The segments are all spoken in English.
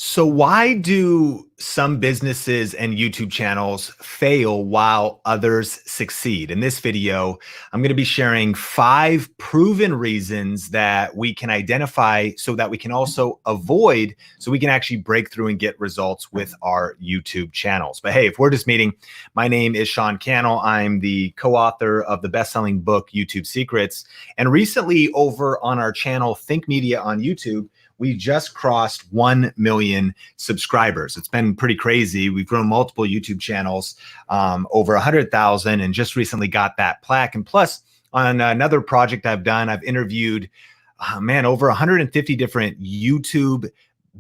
So why do some businesses and YouTube channels fail while others succeed? In this video, I'm going to be sharing 5 proven reasons that we can identify so that we can also avoid, so we can actually break through and get results with our YouTube channels. But hey, if we're just meeting, my name is Cannell. I'm the co-author of the best-selling book, YouTube Secrets. And recently over on our channel, Think Media on YouTube, we just crossed 1 million subscribers. It's been pretty crazy. We've grown multiple YouTube channels, over 100,000, and just recently got that plaque. And plus, on another project I've done, I've interviewed, over 150 different YouTube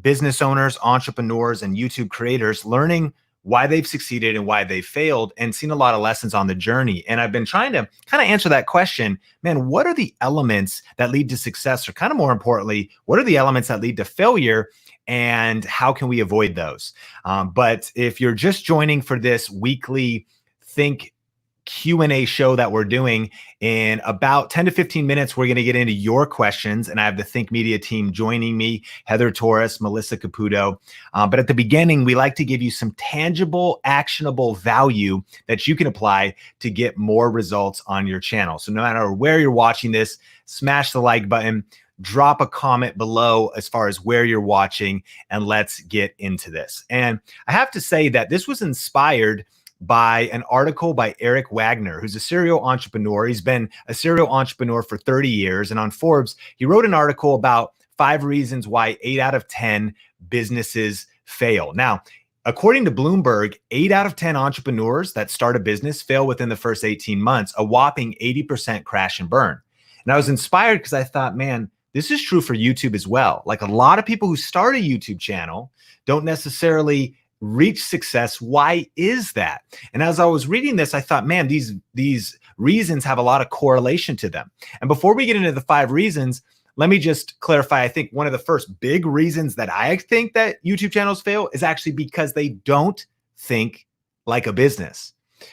business owners, entrepreneurs, and YouTube creators, learning why they've succeeded and why they failed, and seen a lot of lessons on the journey. And I've been trying to kind of answer that question, man, what are the elements that lead to success? Or kind of more importantly, what are the elements that lead to failure, and how can we avoid those? But if you're just joining for this weekly Think Q&A show that we're doing, in about 10 to 15 minutes, we're going to get into your questions. And I have the Think Media team joining me, Heather Torres, Melissa Caputo. But at the beginning, we like to give you some tangible, actionable value that you can apply to get more results on your channel. So no matter where you're watching this, smash the like button, drop a comment below as far as where you're watching, and let's get into this. And I have to say that this was inspired by an article by Eric Wagner, who's a serial entrepreneur. He's been a serial entrepreneur for 30 years. And on Forbes, he wrote an article about 5 reasons why 8 out of 10 businesses fail. Now, according to Bloomberg, 8 out of 10 entrepreneurs that start a business fail within the first 18 months, a whopping 80% crash and burn. And I was inspired because I thought, man, this is true for YouTube as well. Like, a lot of people who start a YouTube channel don't necessarily reach success. Why is that? And as I was reading this, I thought, man, these reasons have a lot of correlation to them. And before we get into the 5 reasons, let me just clarify. I think one of the first big reasons that I think that YouTube channels fail is actually because they don't think like a business.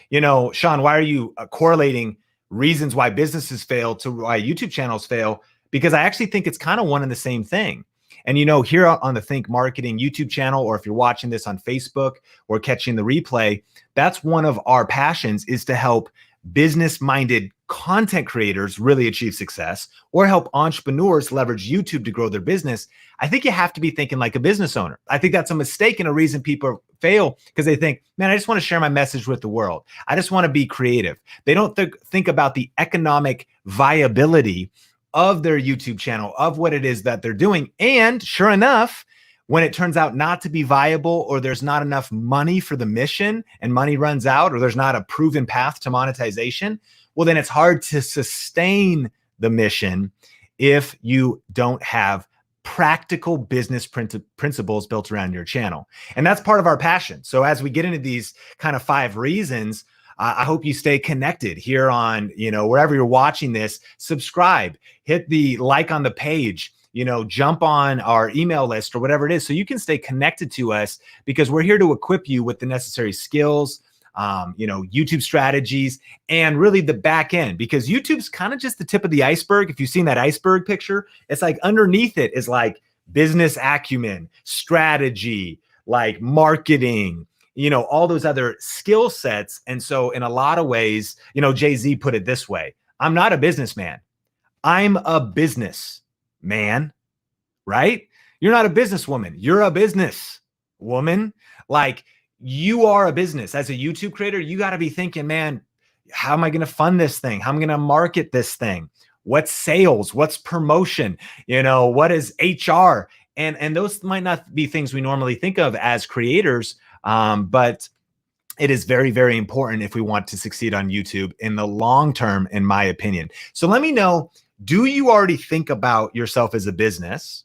You know, Sean, why are you correlating reasons why businesses fail to why YouTube channels fail? Because I actually think it's kind of one and the same thing. And, you know, here on the Think Marketing YouTube channel, or if you're watching this on Facebook or catching the replay, that's one of our passions, is to help business-minded content creators really achieve success, or help entrepreneurs leverage YouTube to grow their business. I think you have to be thinking like a business owner. I think that's a mistake and a reason people fail, because they think, man, I just want to share my message with the world. I just want to be creative. They don't think about the economic viability of their YouTube channel, of what it is that they're doing. And sure enough, when it turns out not to be viable, or there's not enough money for the mission and money runs out, or there's not a proven path to monetization, well, then it's hard to sustain the mission if you don't have practical business principles built around your channel. And that's part of our passion. So as we get into these kind of 5 reasons, I hope you stay connected here on, you know, wherever you're watching this. Subscribe, hit the like on the page, you know, jump on our email list or whatever it is, so you can stay connected to us, because we're here to equip you with the necessary skills, you know, YouTube strategies, and really the back end, because YouTube's kind of just the tip of the iceberg. If you've seen that iceberg picture, it's like underneath it is like business acumen, strategy, like marketing, you know, all those other skill sets. And so in a lot of ways, you know, Jay-Z put it this way: I'm not a businessman, I'm a business man, right? You're not a businesswoman, you're a business woman. Like, you are a business. As a YouTube creator, you got to be thinking, man, how am I going to fund this thing? How am I going to market this thing? What's sales? What's promotion? You know, what is HR? And those might not be things we normally think of as creators, but it is very, very important if we want to succeed on YouTube in the long term, in my opinion. So let me know, do you already think about yourself as a business?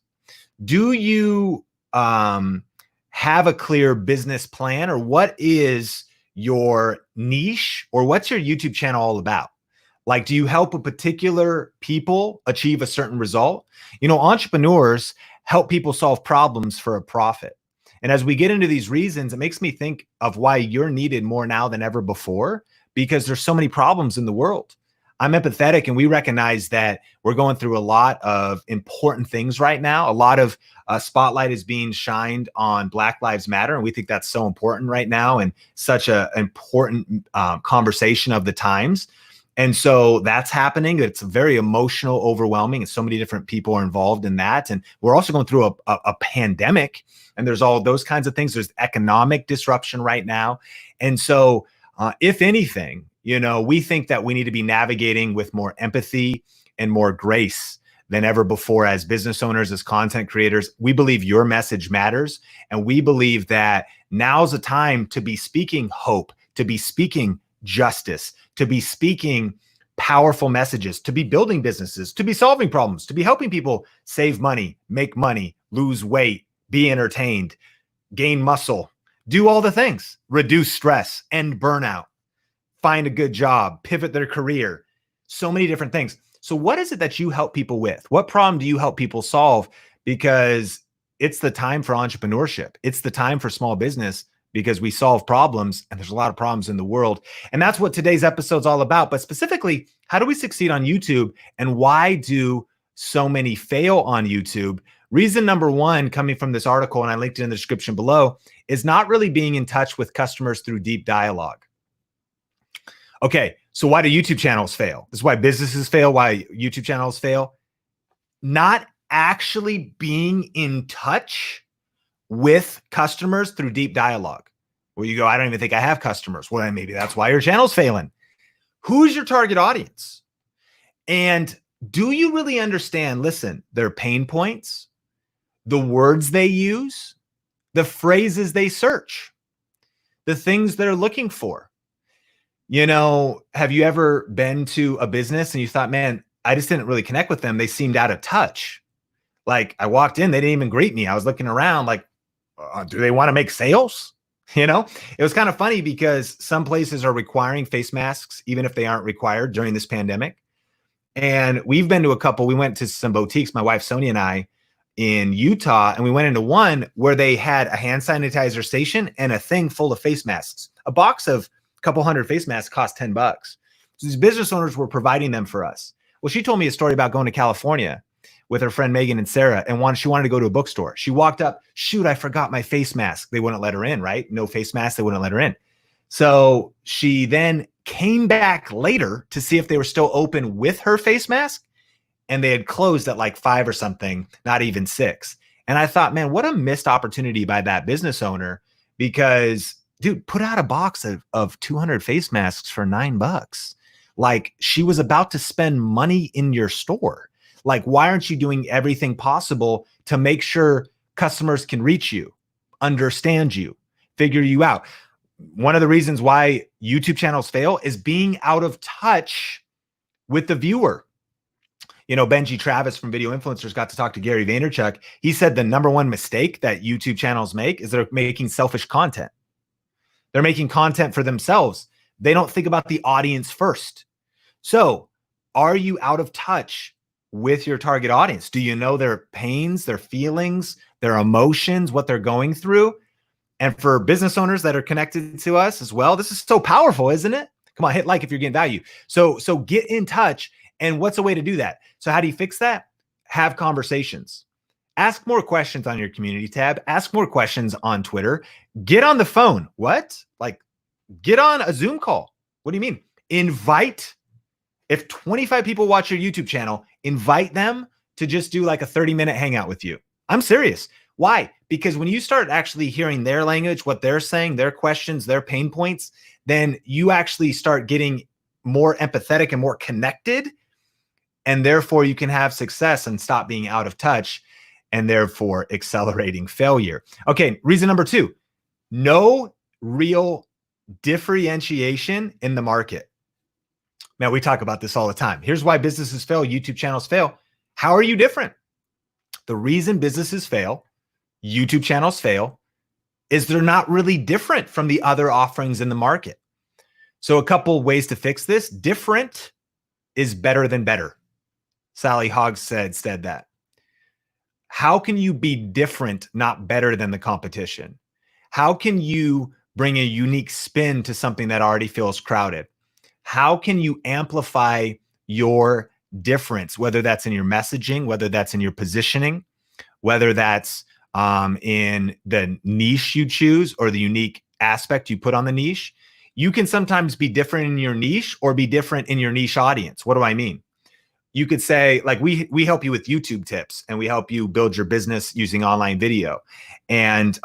Do you have a clear business plan, or what is your niche, or what's your YouTube channel all about? Like, do you help a particular people achieve a certain result? You know, entrepreneurs help people solve problems for a profit. And as we get into these reasons, it makes me think of why you're needed more now than ever before, because there's so many problems in the world. I'm empathetic, and we recognize that we're going through a lot of important things right now. A lot of spotlight is being shined on Black Lives Matter, and we think that's so important right now and such an important conversation of the times. And so that's happening. It's very emotional, overwhelming, and so many different people are involved in that. And we're also going through a pandemic, and there's all those kinds of things. There's economic disruption right now. And so if anything, we think that we need to be navigating with more empathy and more grace than ever before as business owners, as content creators. We believe your message matters. And we believe that now's the time to be speaking hope, to be speaking justice, to be speaking powerful messages, to be building businesses, to be solving problems, to be helping people save money, make money, lose weight, be entertained, gain muscle, do all the things, reduce stress, end burnout, find a good job, pivot their career, so many different things. So what is it that you help people with? What problem do you help people solve? Because it's the time for entrepreneurship. It's the time for small business, because we solve problems, and there's a lot of problems in the world. And that's what today's episode's all about. But specifically, how do we succeed on YouTube, and why do so many fail on YouTube? Reason number one, coming from this article, and I linked it in the description below, is not really being in touch with customers through deep dialogue. Okay, so why do YouTube channels fail? This is why businesses fail, why YouTube channels fail. Not actually being in touch with customers through deep dialogue. Where you go, I don't even think I have customers. Well, maybe that's why your channel's failing. Who's your target audience? And do you really understand, listen, their pain points, the words they use, the phrases they search, the things they're looking for? Have you ever been to a business and you thought, man, I just didn't really connect with them. They seemed out of touch. Like, I walked in, they didn't even greet me. I was looking around like, do they want to make sales? It was kind of funny because some places are requiring face masks, even if they aren't required during this pandemic. And we've been to a couple. We went to some boutiques, my wife, Sonia, and I, in Utah, and we went into one where they had a hand sanitizer station and a thing full of face masks. A box of a couple hundred face masks cost $10. So these business owners were providing them for us. Well, she told me a story about going to California with her friend Megan and Sarah, and she wanted to go to a bookstore. She walked up, shoot, I forgot my face mask. They wouldn't let her in, right? No face mask, they wouldn't let her in. So she then came back later to see if they were still open with her face mask, and they had closed at like 5 or something, not even 6. And I thought, man, what a missed opportunity by that business owner, because dude, put out a box of 200 face masks for $9. Like, she was about to spend money in your store. Like, why aren't you doing everything possible to make sure customers can reach you, understand you, figure you out? One of the reasons why YouTube channels fail is being out of touch with the viewer. Benji Travis from Video Influencers got to talk to Gary Vaynerchuk. He said the number one mistake that YouTube channels make is they're making selfish content. They're making content for themselves. They don't think about the audience first. So are you out of touch with your target audience? Do you know their pains, their feelings, their emotions, what they're going through? And for business owners that are connected to us as well, this is so powerful, isn't it? Come on, hit like if you're getting value. So get in touch. And what's a way to do that? So how do you fix that? Have conversations. Ask more questions on your community tab. Ask more questions on Twitter. Get on the phone. What? Like, get on a Zoom call. What do you mean? Invite. If 25 people watch your YouTube channel, invite them to just do like a 30-minute hangout with you. I'm serious. Why? Because when you start actually hearing their language, what they're saying, their questions, their pain points, then you actually start getting more empathetic and more connected. And therefore you can have success and stop being out of touch, and therefore accelerating failure. Okay, reason number 2, no real differentiation in the market. Man, we talk about this all the time. Here's why businesses fail, YouTube channels fail. How are you different? The reason businesses fail, YouTube channels fail, is they're not really different from the other offerings in the market. So a couple ways to fix this. Different is better than better. Sally Hogg said that. How can you be different, not better than the competition? How can you bring a unique spin to something that already feels crowded? How can you amplify your difference, whether that's in your messaging, whether that's in your positioning, whether that's in the niche you choose or the unique aspect you put on the niche. You can sometimes be different in your niche or be different in your niche audience. What do I mean? You could say, like, we help you with YouTube tips, and we help you build your business using online video. And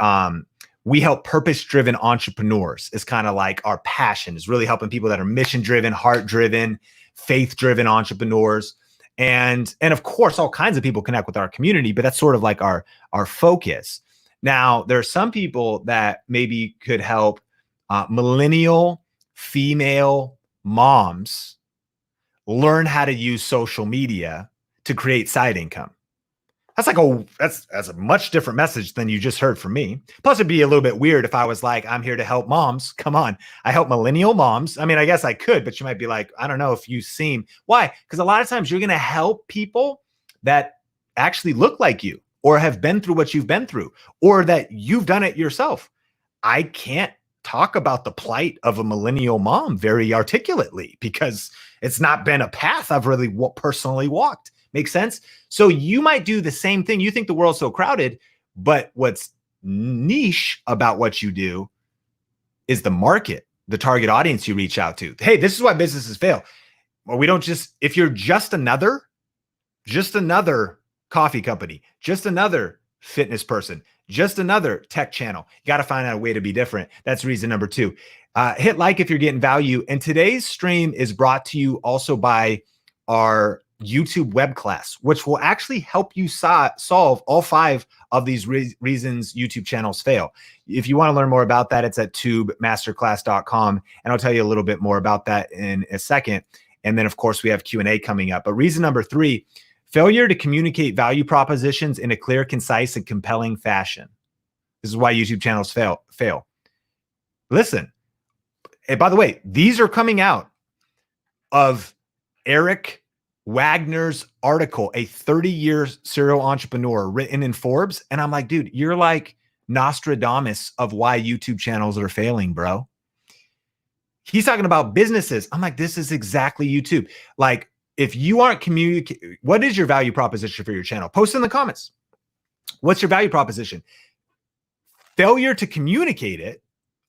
we help purpose-driven entrepreneurs. It's kind of like our passion is really helping people that are mission-driven, heart-driven, faith-driven entrepreneurs. And of course, all kinds of people connect with our community, but that's sort of like our focus. Now, there are some people that maybe could help millennial female moms learn how to use social media to create side income. That's like that's a much different message than you just heard from me. Plus, it'd be a little bit weird if I was like, I'm here to help moms. Come on, I help millennial moms. I mean, I guess I could, but you might be like, I don't know if you seem. Why? Because a lot of times you're going to help people that actually look like you or have been through what you've been through, or that you've done it yourself. I can't talk about the plight of a millennial mom very articulately because it's not been a path I've really personally walked. Make sense? So you might do the same thing. You think the world's so crowded, but what's niche about what you do is the market, the target audience you reach out to. Hey, this is why businesses fail. Well, we don't just, if you're just another coffee company, just another fitness person, just another tech channel, you got to find out a way to be different. That's reason number 2. Hit like if you're getting value. And today's stream is brought to you also by our YouTube web class, which will actually help you solve all 5 of these reasons YouTube channels fail. If you want to learn more about that, it's at tubemasterclass.com. And I'll tell you a little bit more about that in a second. And then of course we have Q&A coming up. But reason number 3, failure to communicate value propositions in a clear, concise, and compelling fashion. This is why YouTube channels fail. Listen, and by the way, these are coming out of Eric Wagner's article, a 30-year serial entrepreneur written in Forbes. And I'm like, dude, you're like Nostradamus of why YouTube channels are failing, bro. He's talking about businesses. I'm like, this is exactly YouTube. Like, if you aren't communicating, what is your value proposition for your channel? Post in the comments. What's your value proposition? Failure to communicate it.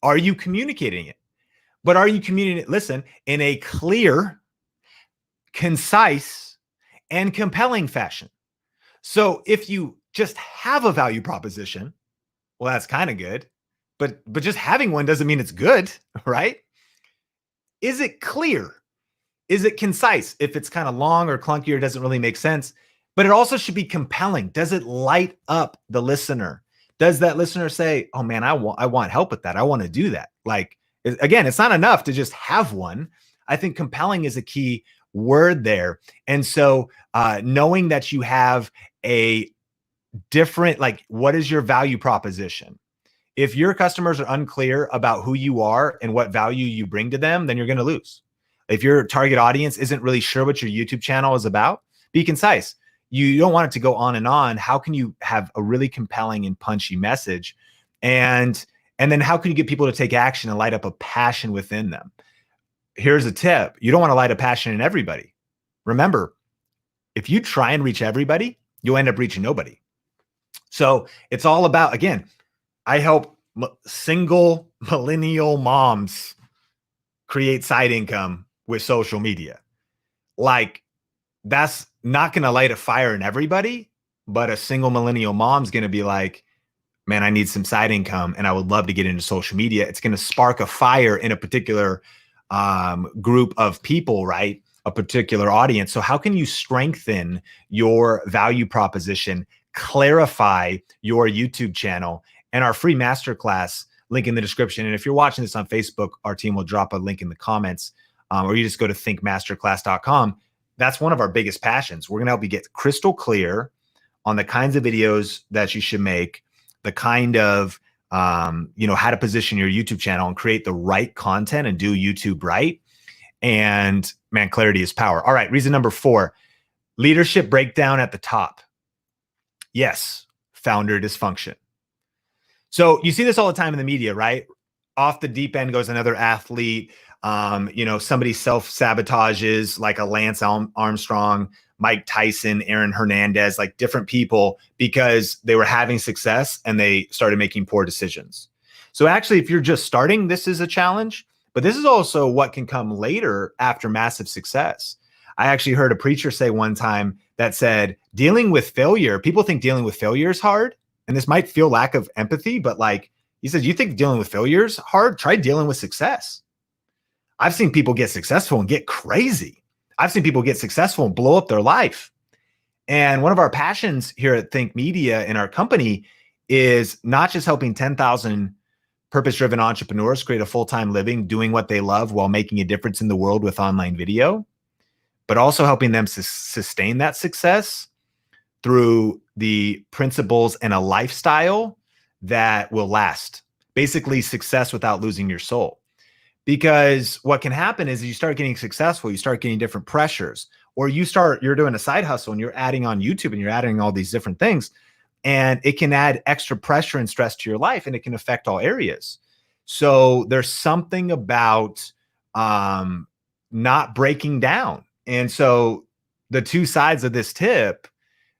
Are you communicating it? But are you communicating it, listen, in a clear, concise, and compelling fashion? So if you just have a value proposition, well, that's kind of good, but just having one doesn't mean it's good, right? Is it clear? Is it concise? If it's kind of long or clunky or doesn't really make sense, but it also should be compelling. Does it light up the listener? Does that listener say, oh man, I want help with that. I want to do that. Like, again, it's not enough to just have one. I think compelling is a key word there. And so knowing that you have a different, like, what is your value proposition? If your customers are unclear about who you are and what value you bring to them, then you're going to lose. If your target audience isn't really sure what your YouTube channel is about, be concise. You don't want it to go on and on. How can you have a really compelling and punchy message? And then how can you get people to take action and light up a passion within them? Here's a tip. You don't want to light a passion in everybody. Remember, if you try and reach everybody, you'll end up reaching nobody. So it's all about, again, I help single millennial moms create side income with social media. Like, that's not going to light a fire in everybody, but a single millennial mom's going to be like, man, I need some side income and I would love to get into social media. It's going to spark a fire in a particular group of people, right? A particular audience. So how can you strengthen your value proposition, clarify your YouTube channel? And our free masterclass, link in the description. And if you're watching this on Facebook, our team will drop a link in the comments, or you just go to thinkmasterclass.com. That's one of our biggest passions. We're going to help you get crystal clear on the kinds of videos that you should make, the kind of, how to position your YouTube channel and create the right content and do YouTube right. And man, clarity is power. All right. Reason number 4, leadership breakdown at the top. Yes. Founder dysfunction. So you see this all the time in the media, right? Off the deep end goes another athlete. Somebody self-sabotages like a Lance Armstrong, Mike Tyson, Aaron Hernandez, like different people because they were having success and they started making poor decisions. So actually, if you're just starting, this is a challenge, but this is also what can come later after massive success. I actually heard a preacher say one time that said, dealing with failure, people think dealing with failure is hard. And this might feel lack of empathy, but like he says, you think dealing with failure is hard? Try dealing with success. I've seen people get successful and get crazy. I've seen people get successful and blow up their life. And one of our passions here at Think Media in our company is not just helping 10,000 purpose-driven entrepreneurs create a full-time living doing what they love while making a difference in the world with online video, but also helping them sustain that success through the principles and a lifestyle that will last. Basically, success without losing your soul. Because what can happen is you start getting successful, you start getting different pressures, or you're doing a side hustle and you're adding on YouTube and you're adding all these different things. And it can add extra pressure and stress to your life, and it can affect all areas. So there's something about not breaking down. And so the two sides of this tip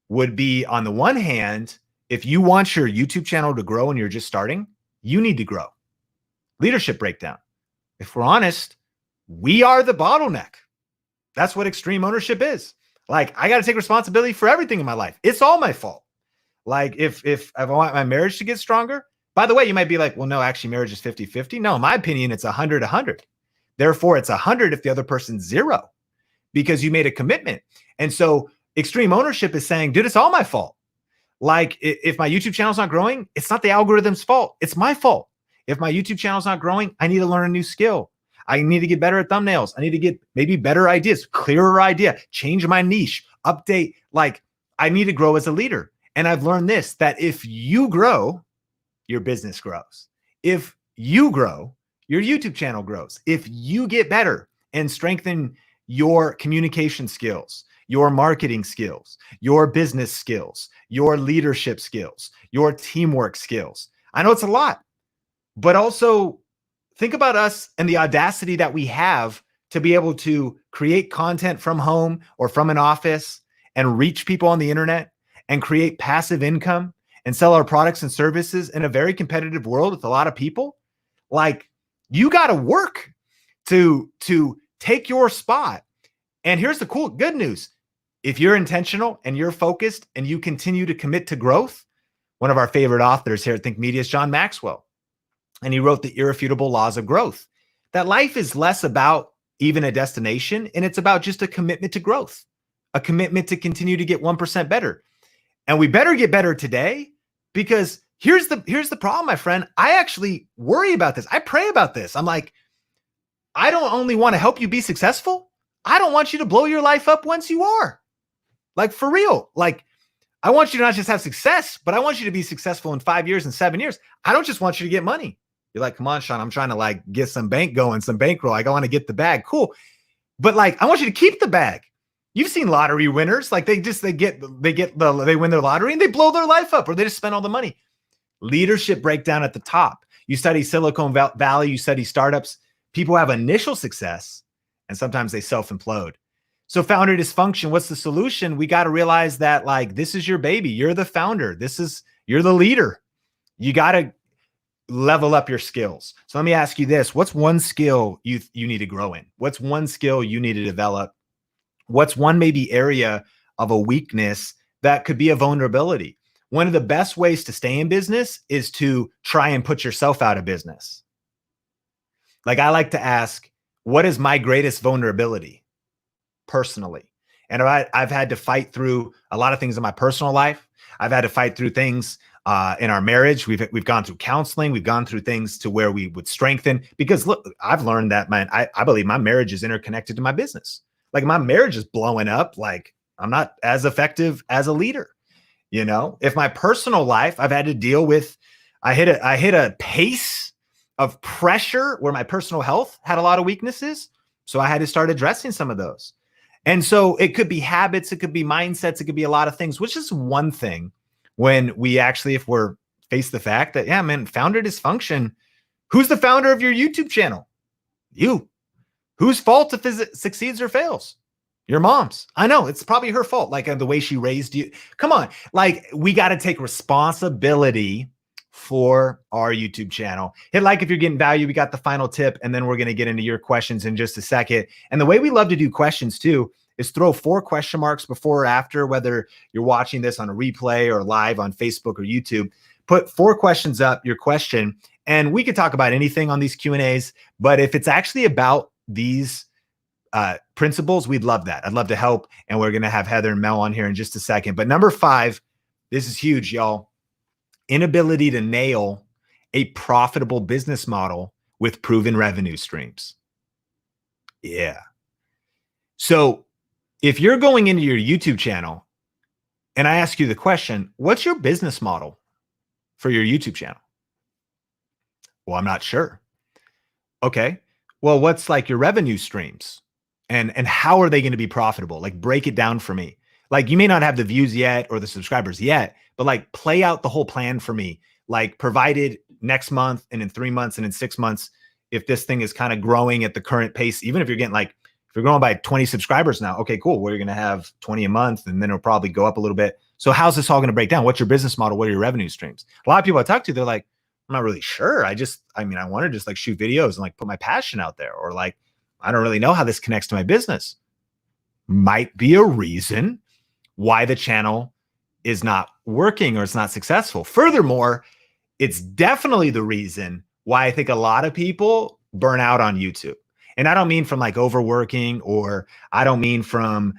would be, on the one hand, if you want your YouTube channel to grow and you're just starting, you need to grow. Leadership breakdown. If we're honest, we are the bottleneck. That's what extreme ownership is. Like, I got to take responsibility for everything in my life. It's all my fault. Like, if I want my marriage to get stronger, by the way, you might be like, well, no, actually marriage is 50-50. No, in my opinion, it's 100-100. Therefore, it's 100 if the other person's 0, because you made a commitment. And so extreme ownership is saying, dude, it's all my fault. Like, if my YouTube channel's not growing, it's not the algorithm's fault. It's my fault. If my YouTube channel's not growing, I need to learn a new skill. I need to get better at thumbnails. I need to get maybe better ideas, clearer idea, change my niche, update. Like, I need to grow as a leader. And I've learned this, that if you grow, your business grows. If you grow, your YouTube channel grows. If you get better and strengthen your communication skills, your marketing skills, your business skills, your leadership skills, your teamwork skills. I know it's a lot, but also think about us and the audacity that we have to be able to create content from home or from an office and reach people on the internet and create passive income and sell our products and services in a very competitive world with a lot of people. Like, you got to work to take your spot. And here's the good news. If you're intentional and you're focused and you continue to commit to growth, one of our favorite authors here at Think Media is John Maxwell. And he wrote The Irrefutable Laws of Growth, that life is less about even a destination, and it's about just a commitment to growth, a commitment to continue to get 1% better. And we better get better today, because here's the problem, my friend. I actually worry about this. I pray about this. I'm like, I don't only want to help you be successful. I don't want you to blow your life up once you are. Like, for real. Like, I want you to not just have success, but I want you to be successful in 5 years and 7 years. I don't just want you to get money. You're like, come on, Sean, I'm trying to like get some bank going, some bankroll. Like, I want to get the bag. Cool. But like, I want you to keep the bag. You've seen lottery winners. Like, they win their lottery and they blow their life up, or they just spend all the money. Leadership breakdown at the top. You study Silicon Valley, you study startups. People have initial success and sometimes they self-implode. So founder dysfunction, what's the solution? We got to realize that, like, this is your baby. You're the founder. You're the leader. You got to level up your skills. So let me ask you this. What's one skill you need to grow in? What's one skill you need to develop? What's one maybe area of a weakness that could be a vulnerability? One of the best ways to stay in business is to try and put yourself out of business. Like, I like to ask, what is my greatest vulnerability personally? And I've had to fight through a lot of things in my personal life. I've had to fight through things in our marriage. We've gone through counseling. We've gone through things to where we would strengthen, because look, I've learned that I believe my marriage is interconnected to my business. Like, my marriage is blowing up. Like, I'm not as effective as a leader. You know, if my personal life, I've had to deal with, I hit a pace of pressure where my personal health had a lot of weaknesses. So I had to start addressing some of those. And so it could be habits, it could be mindsets, it could be a lot of things, which is one thing when we actually, if we're face the fact that, yeah, man, founder dysfunction, who's the founder of your YouTube channel? You. Whose fault if it succeeds or fails? Your mom's. I know it's probably her fault. Like the way she raised you. Come on. Like we got to take responsibility for our YouTube channel. Hit like if you're getting value. We got the final tip, and then we're going to get into your questions in just a second. And the way we love to do questions too is throw 4 question marks before or after, whether you're watching this on a replay or live on Facebook or YouTube. Put 4 questions up, your question, and we could talk about anything on these Q&As. But if it's actually about these principles, we'd love that. I'd love to help. And we're going to have Heather and Mel on here in just a second. But number 5, this is huge, y'all. Inability to nail a profitable business model with proven revenue streams. Yeah. So if you're going into your YouTube channel and I ask you the question, what's your business model for your YouTube channel? Well, I'm not sure. Okay. Well, what's like your revenue streams? And how are they going to be profitable? Like break it down for me. Like you may not have the views yet or the subscribers yet, but like play out the whole plan for me. Like provided next month and in 3 months and in 6 months, if this thing is kind of growing at the current pace, even if you're getting like, if you're growing by 20 subscribers now, okay, cool. Well, you're going to have 20 a month and then it'll probably go up a little bit. So how's this all going to break down? What's your business model? What are your revenue streams? A lot of people I talk to, they're like, I'm not really sure. I want to just like shoot videos and like put my passion out there, or like, I don't really know how this connects to my business. Might be a reason why the channel is not working or it's not successful. Furthermore, it's definitely the reason why I think a lot of people burn out on YouTube. And I don't mean from like overworking, or I don't mean from,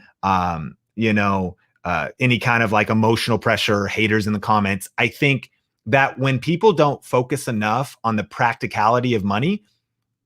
any kind of like emotional pressure or haters in the comments. I think that when people don't focus enough on the practicality of money,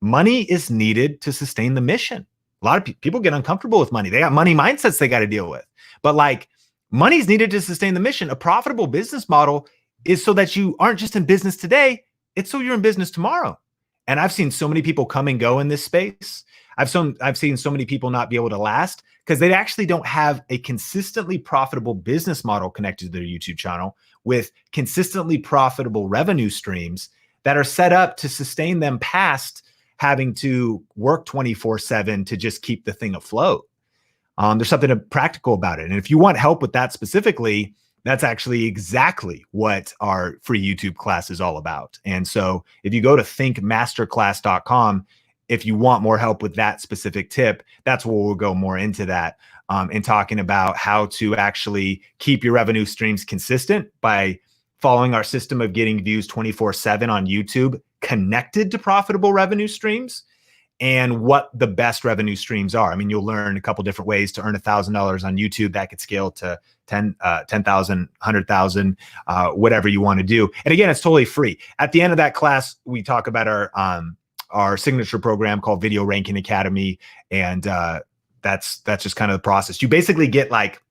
money is needed to sustain the mission. A lot of people get uncomfortable with money. They got money mindsets they got to deal with. But like money's needed to sustain the mission. A profitable business model is so that you aren't just in business today, it's so you're in business tomorrow. And I've seen so many people come and go in this space. I've seen so many people not be able to last because they actually don't have a consistently profitable business model connected to their YouTube channel with consistently profitable revenue streams that are set up to sustain them past having to work 24/7 to just keep the thing afloat. There's something practical about it. And if you want help with that specifically, that's actually exactly what our free YouTube class is all about. And so if you go to thinkmasterclass.com, if you want more help with that specific tip, that's where we'll go more into that and talking about how to actually keep your revenue streams consistent by following our system of getting views 24/7 on YouTube connected to profitable revenue streams, and what the best revenue streams are. I mean, you'll learn a couple different ways to earn $1,000 on YouTube that could scale to 10,000, 100,000, whatever you want to do. And again, it's totally free. At the end of that class, we talk about our signature program called Video Ranking Academy. And that's just kind of the process. You basically get like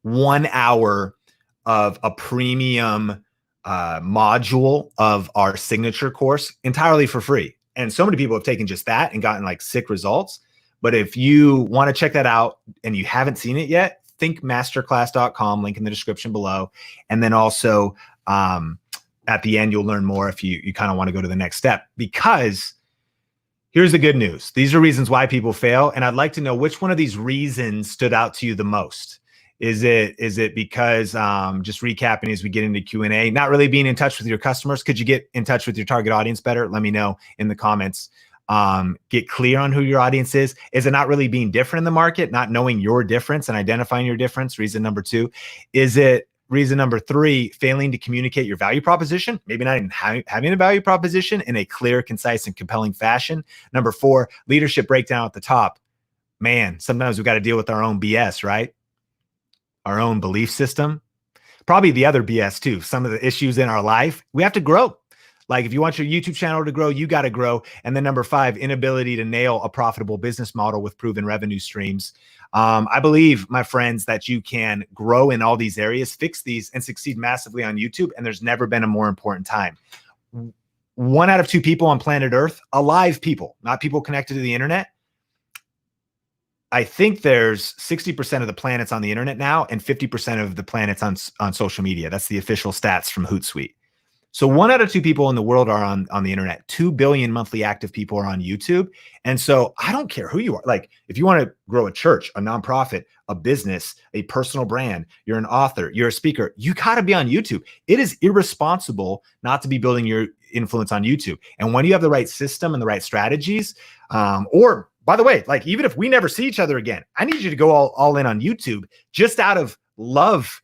1 hour of a premium module of our signature course entirely for free. And so many people have taken just that and gotten like sick results. But if you want to check that out and you haven't seen it yet, thinkmasterclass.com, link in the description below. And then also at the end, you'll learn more if you kind of want to go to the next step. Because here's the good news. These are reasons why people fail. And I'd like to know which one of these reasons stood out to you the most. Is it because just recapping as we get into Q&A, not really being in touch with your customers? Could you get in touch with your target audience better? Let me know in the comments. Get clear on who your audience is. Is it not really being different in the market, not knowing your difference and identifying your difference? Reason number 2. Is it reason number 3, failing to communicate your value proposition? Maybe not even having a value proposition in a clear, concise, and compelling fashion. Number 4, leadership breakdown at the top. Man, sometimes we've got to deal with our own BS, right? Our own belief system, probably the other BS too. Some of the issues in our life, we have to grow. Like if you want your YouTube channel to grow, you got to grow. And then number 5, inability to nail a profitable business model with proven revenue streams. I believe, my friends, that you can grow in all these areas, fix these, and succeed massively on YouTube. And there's never been a more important time. 1 out of 2 people on planet Earth, alive people, not people connected to the internet. I think there's 60% of the planets on the internet now and 50% of the planets on social media. That's the official stats from Hootsuite. So 1 out of 2 people in the world are on the internet. 2 billion monthly active people are on YouTube. And so I don't care who you are. Like if you want to grow a church, a nonprofit, a business, a personal brand, you're an author, you're a speaker, you got to be on YouTube. It is irresponsible not to be building your influence on YouTube. And when you have the right system and the right strategies, or by the way, like even if we never see each other again, I need you to go all in on YouTube just out of love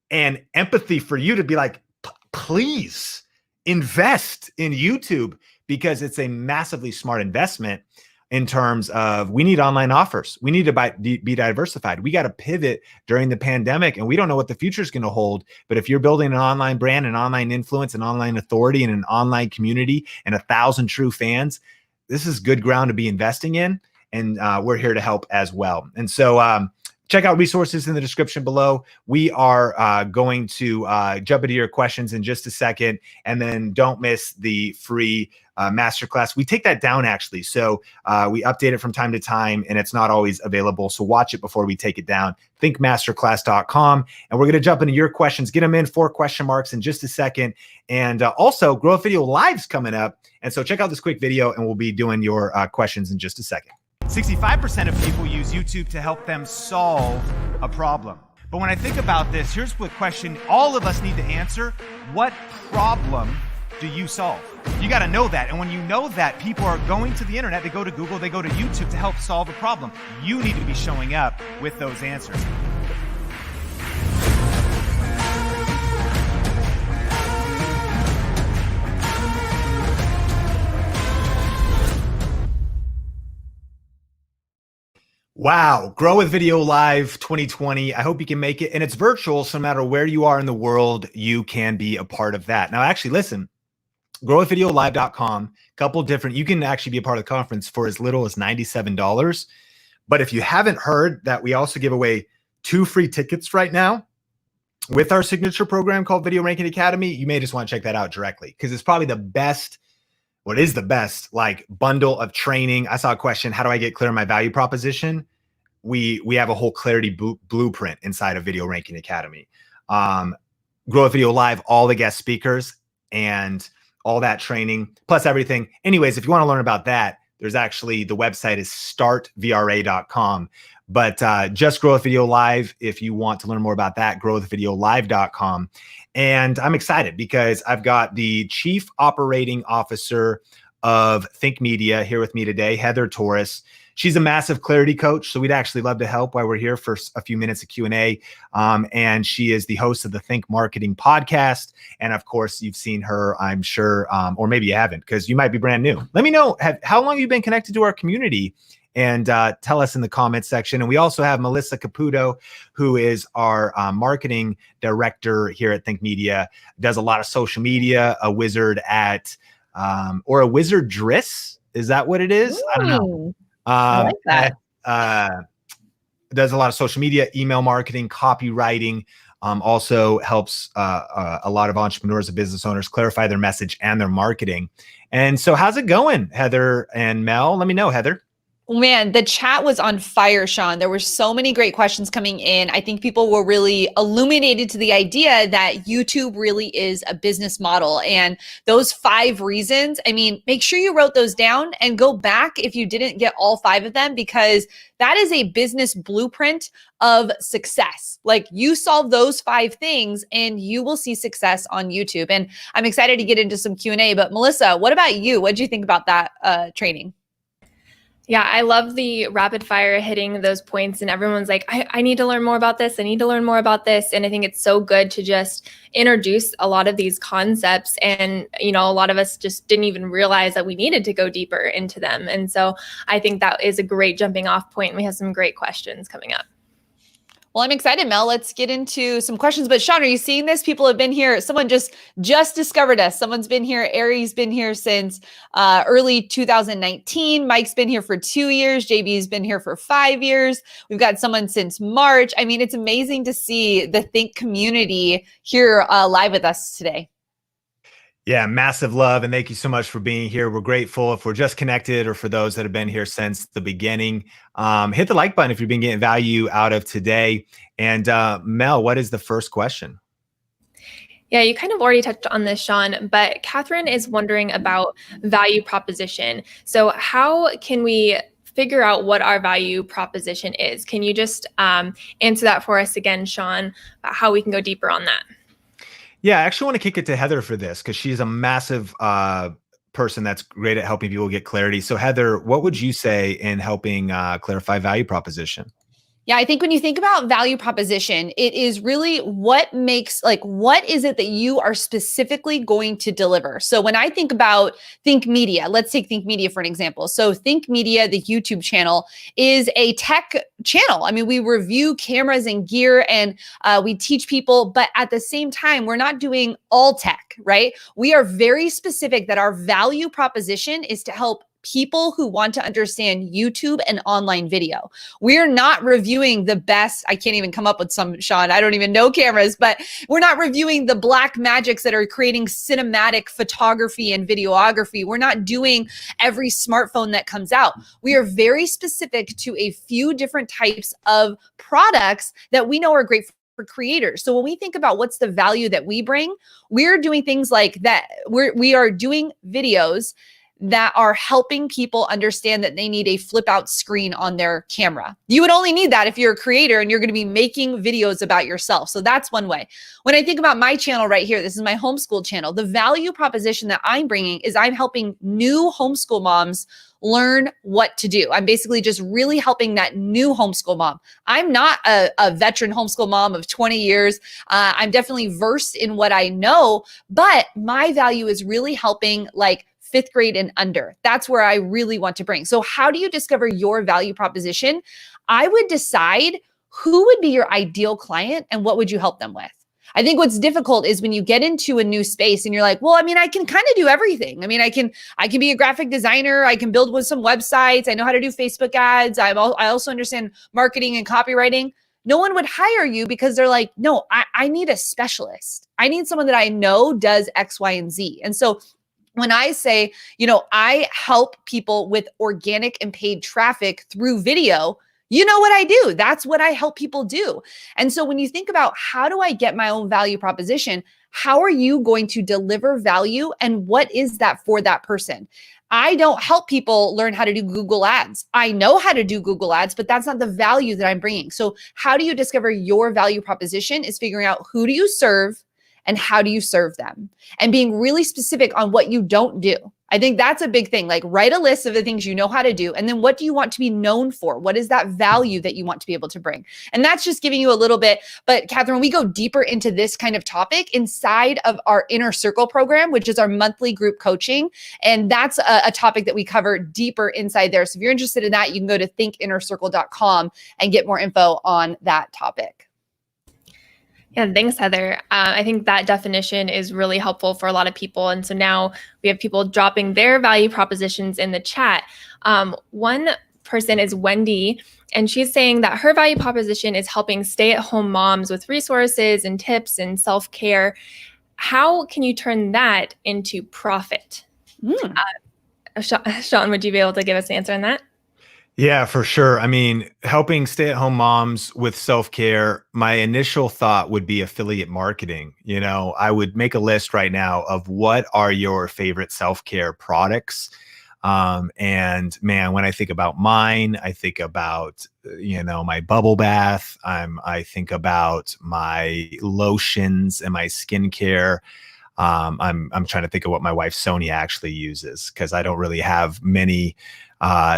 and empathy for you to be like, please invest in YouTube, because it's a massively smart investment in terms of we need online offers. We need to be diversified. We got to pivot during the pandemic, and we don't know what the future is going to hold. But if you're building an online brand, an online influence, an online authority, and an online community and 1,000 true fans, this is good ground to be investing in. And we're here to help as well. And so check out resources in the description below. We are going to jump into your questions in just a second, and then don't miss the free masterclass. We take that down actually. So we update it from time to time, and it's not always available. So watch it before we take it down. Thinkmasterclass.com. And we're going to jump into your questions. Get them in 4 question marks in just a second. And also Growth Video Live's coming up. And so check out this quick video, and we'll be doing your questions in just a second. 65% of people use YouTube to help them solve a problem. But when I think about this, here's what question all of us need to answer. What problem do you solve? You got to know that. And when you know that, people are going to the internet, they go to Google, they go to YouTube to help solve a problem. You need to be showing up with those answers. Wow. Grow with Video Live 2020. I hope you can make it. And it's virtual, so no matter where you are in the world, you can be a part of that. Now, actually, listen, growwithvideolive.com, couple different, you can actually be a part of the conference for as little as $97. But if you haven't heard that we also give away 2 free tickets right now with our signature program called Video Ranking Academy, you may just want to check that out directly, because it's probably the best, what is the best like bundle of training. I saw a question, how do I get clear on my value proposition? We have a whole clarity blueprint inside of Video Ranking Academy. Grow with Video Live, all the guest speakers and all that training, plus everything. Anyways, if you want to learn about that, there's actually, the website is startvra.com. But just Grow with Video Live, if you want to learn more about that, growwithvideolive.com. And I'm excited because I've got the Chief Operating Officer of Think Media here with me today, Heather Torres. She's a massive clarity coach, so we'd actually love to help while we're here for a few minutes of Q&A. And she is the host of the Think Marketing podcast. And of course, you've seen her, I'm sure, or maybe you haven't, because you might be brand new. Let me know, how long have you been connected to our community? And tell us in the comments section. And we also have Melissa Caputo, who is our marketing director here at Think Media, does a lot of social media, a wizard at, or a wizardress. Is that what it is? Ooh. I don't know. I like that. Does a lot of social media, email marketing, copywriting, also helps a lot of entrepreneurs and business owners clarify their message and their marketing. And so how's it going, Heather and Mel? Let me know, Heather. Man, the chat was on fire, Sean. There were so many great questions coming in. I think people were really illuminated to the idea that YouTube really is a business model. And those 5 reasons, I mean, make sure you wrote those down and go back if you didn't get all 5 of them, because that is a business blueprint of success. Like, you solve those 5 things and you will see success on YouTube. And I'm excited to get into some Q&A, but Melissa, what about you? What did you think about that training? Yeah, I love the rapid fire hitting those points, and everyone's like, I need to learn more about this. I need to learn more about this. And I think it's so good to just introduce a lot of these concepts. And, you know, a lot of us just didn't even realize that we needed to go deeper into them. And so I think that is a great jumping off point. We have some great questions coming up. Well, I'm excited, Mel. Let's get into some questions. But Sean, are you seeing this? People have been here. Someone just discovered us. Someone's been here. Ari's been here since early 2019. Mike's been here for 2 years. JB's been here for 5 years. We've got someone since March. I mean, it's amazing to see the Think community here live with us today. Yeah, massive love. And thank you so much for being here. We're grateful if we're just connected, or for those that have been here since the beginning. Hit the like button if you've been getting value out of today. And Mel, what is the first question? Yeah, you kind of already touched on this, Sean, but Catherine is wondering about value proposition. So how can we figure out what our value proposition is? Can you just answer that for us again, Sean, about how we can go deeper on that? Yeah, I actually want to kick it to Heather for this because she's a massive person that's great at helping people get clarity. So Heather, what would you say in helping clarify value proposition? Yeah, I think when you think about value proposition, it is really what makes, like, what is it that you are specifically going to deliver? So when I think about Think Media, let's take Think Media for an example. So Think Media, the YouTube channel, is a tech channel. I mean, we review cameras and gear and we teach people, but at the same time, we're not doing all tech, right? We are very specific that our value proposition is to help people who want to understand YouTube and online video. We're not reviewing the best. I can't even come up with some, Sean. I don't even know cameras, but we're not reviewing the black magics that are creating cinematic photography and videography. We're not doing every smartphone that comes out. We are very specific to a few different types of products that we know are great for creators. So when we think about what's the value that we bring, we're doing things like that. We are doing videos that are helping people understand that they need a flip out screen on their camera. You would only need that if you're a creator and you're going to be making videos about yourself. So that's one way. When I think about my channel right here, this is my homeschool channel. The value proposition that I'm bringing is I'm helping new homeschool moms learn what to do. I'm basically just really helping that new homeschool mom. I'm not a veteran homeschool mom of 20 years. I'm definitely versed in what I know, but my value is really helping like fifth grade and under. That's where I really want to bring. So how do you discover your value proposition? I would decide who would be your ideal client and what would you help them with? I think what's difficult is when you get into a new space and you're like, well, I mean, I can kind of do everything. I mean, I can be a graphic designer. I can build with some websites. I know how to do Facebook ads. I also understand marketing and copywriting. No one would hire you because they're like, no, I need a specialist. I need someone that I know does X, Y, and Z. And so when I say, I help people with organic and paid traffic through video, you know what I do. That's what I help people do. And so when you think about how do I get my own value proposition, how are you going to deliver value and what is that for that person? I don't help people learn how to do Google ads. I know how to do Google ads, but that's not the value that I'm bringing. So how do you discover your value proposition is figuring out who do you serve and how do you serve them? And being really specific on what you don't do. I think that's a big thing. Like write a list of the things you know how to do. And then what do you want to be known for? What is that value that you want to be able to bring? And that's just giving you a little bit. But Catherine, when we go deeper into this kind of topic inside of our Inner Circle program, which is our monthly group coaching. And that's a topic that we cover deeper inside there. So if you're interested in that, you can go to thinkinnercircle.com and get more info on that topic. Yeah, thanks, Heather. I think that definition is really helpful for a lot of people. And so now we have people dropping their value propositions in the chat. One person is Wendy, and she's saying that her value proposition is helping stay-at-home moms with resources and tips and self-care. How can you turn that into profit? Sean, would you be able to give us an answer on that? Yeah, for sure. I mean, helping stay-at-home moms with self-care, my initial thought would be affiliate marketing. I would make a list right now of what are your favorite self-care products. And man, when I think about mine, I think about, my bubble bath. I think about my lotions and my skincare. I'm trying to think of what my wife Sonia actually uses because I don't really have many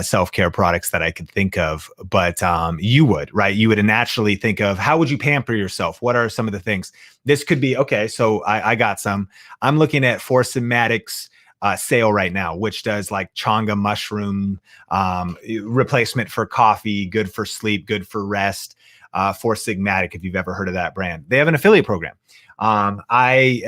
self-care products that I could think of, but you would, right? You would naturally think of how would you pamper yourself? What are some of the things? This could be, okay, so I got some. I'm looking at Four Sigmatic's sale right now, which does like changa mushroom replacement for coffee, good for sleep, good for rest. Four Sigmatic, if you've ever heard of that brand. They have an affiliate program. I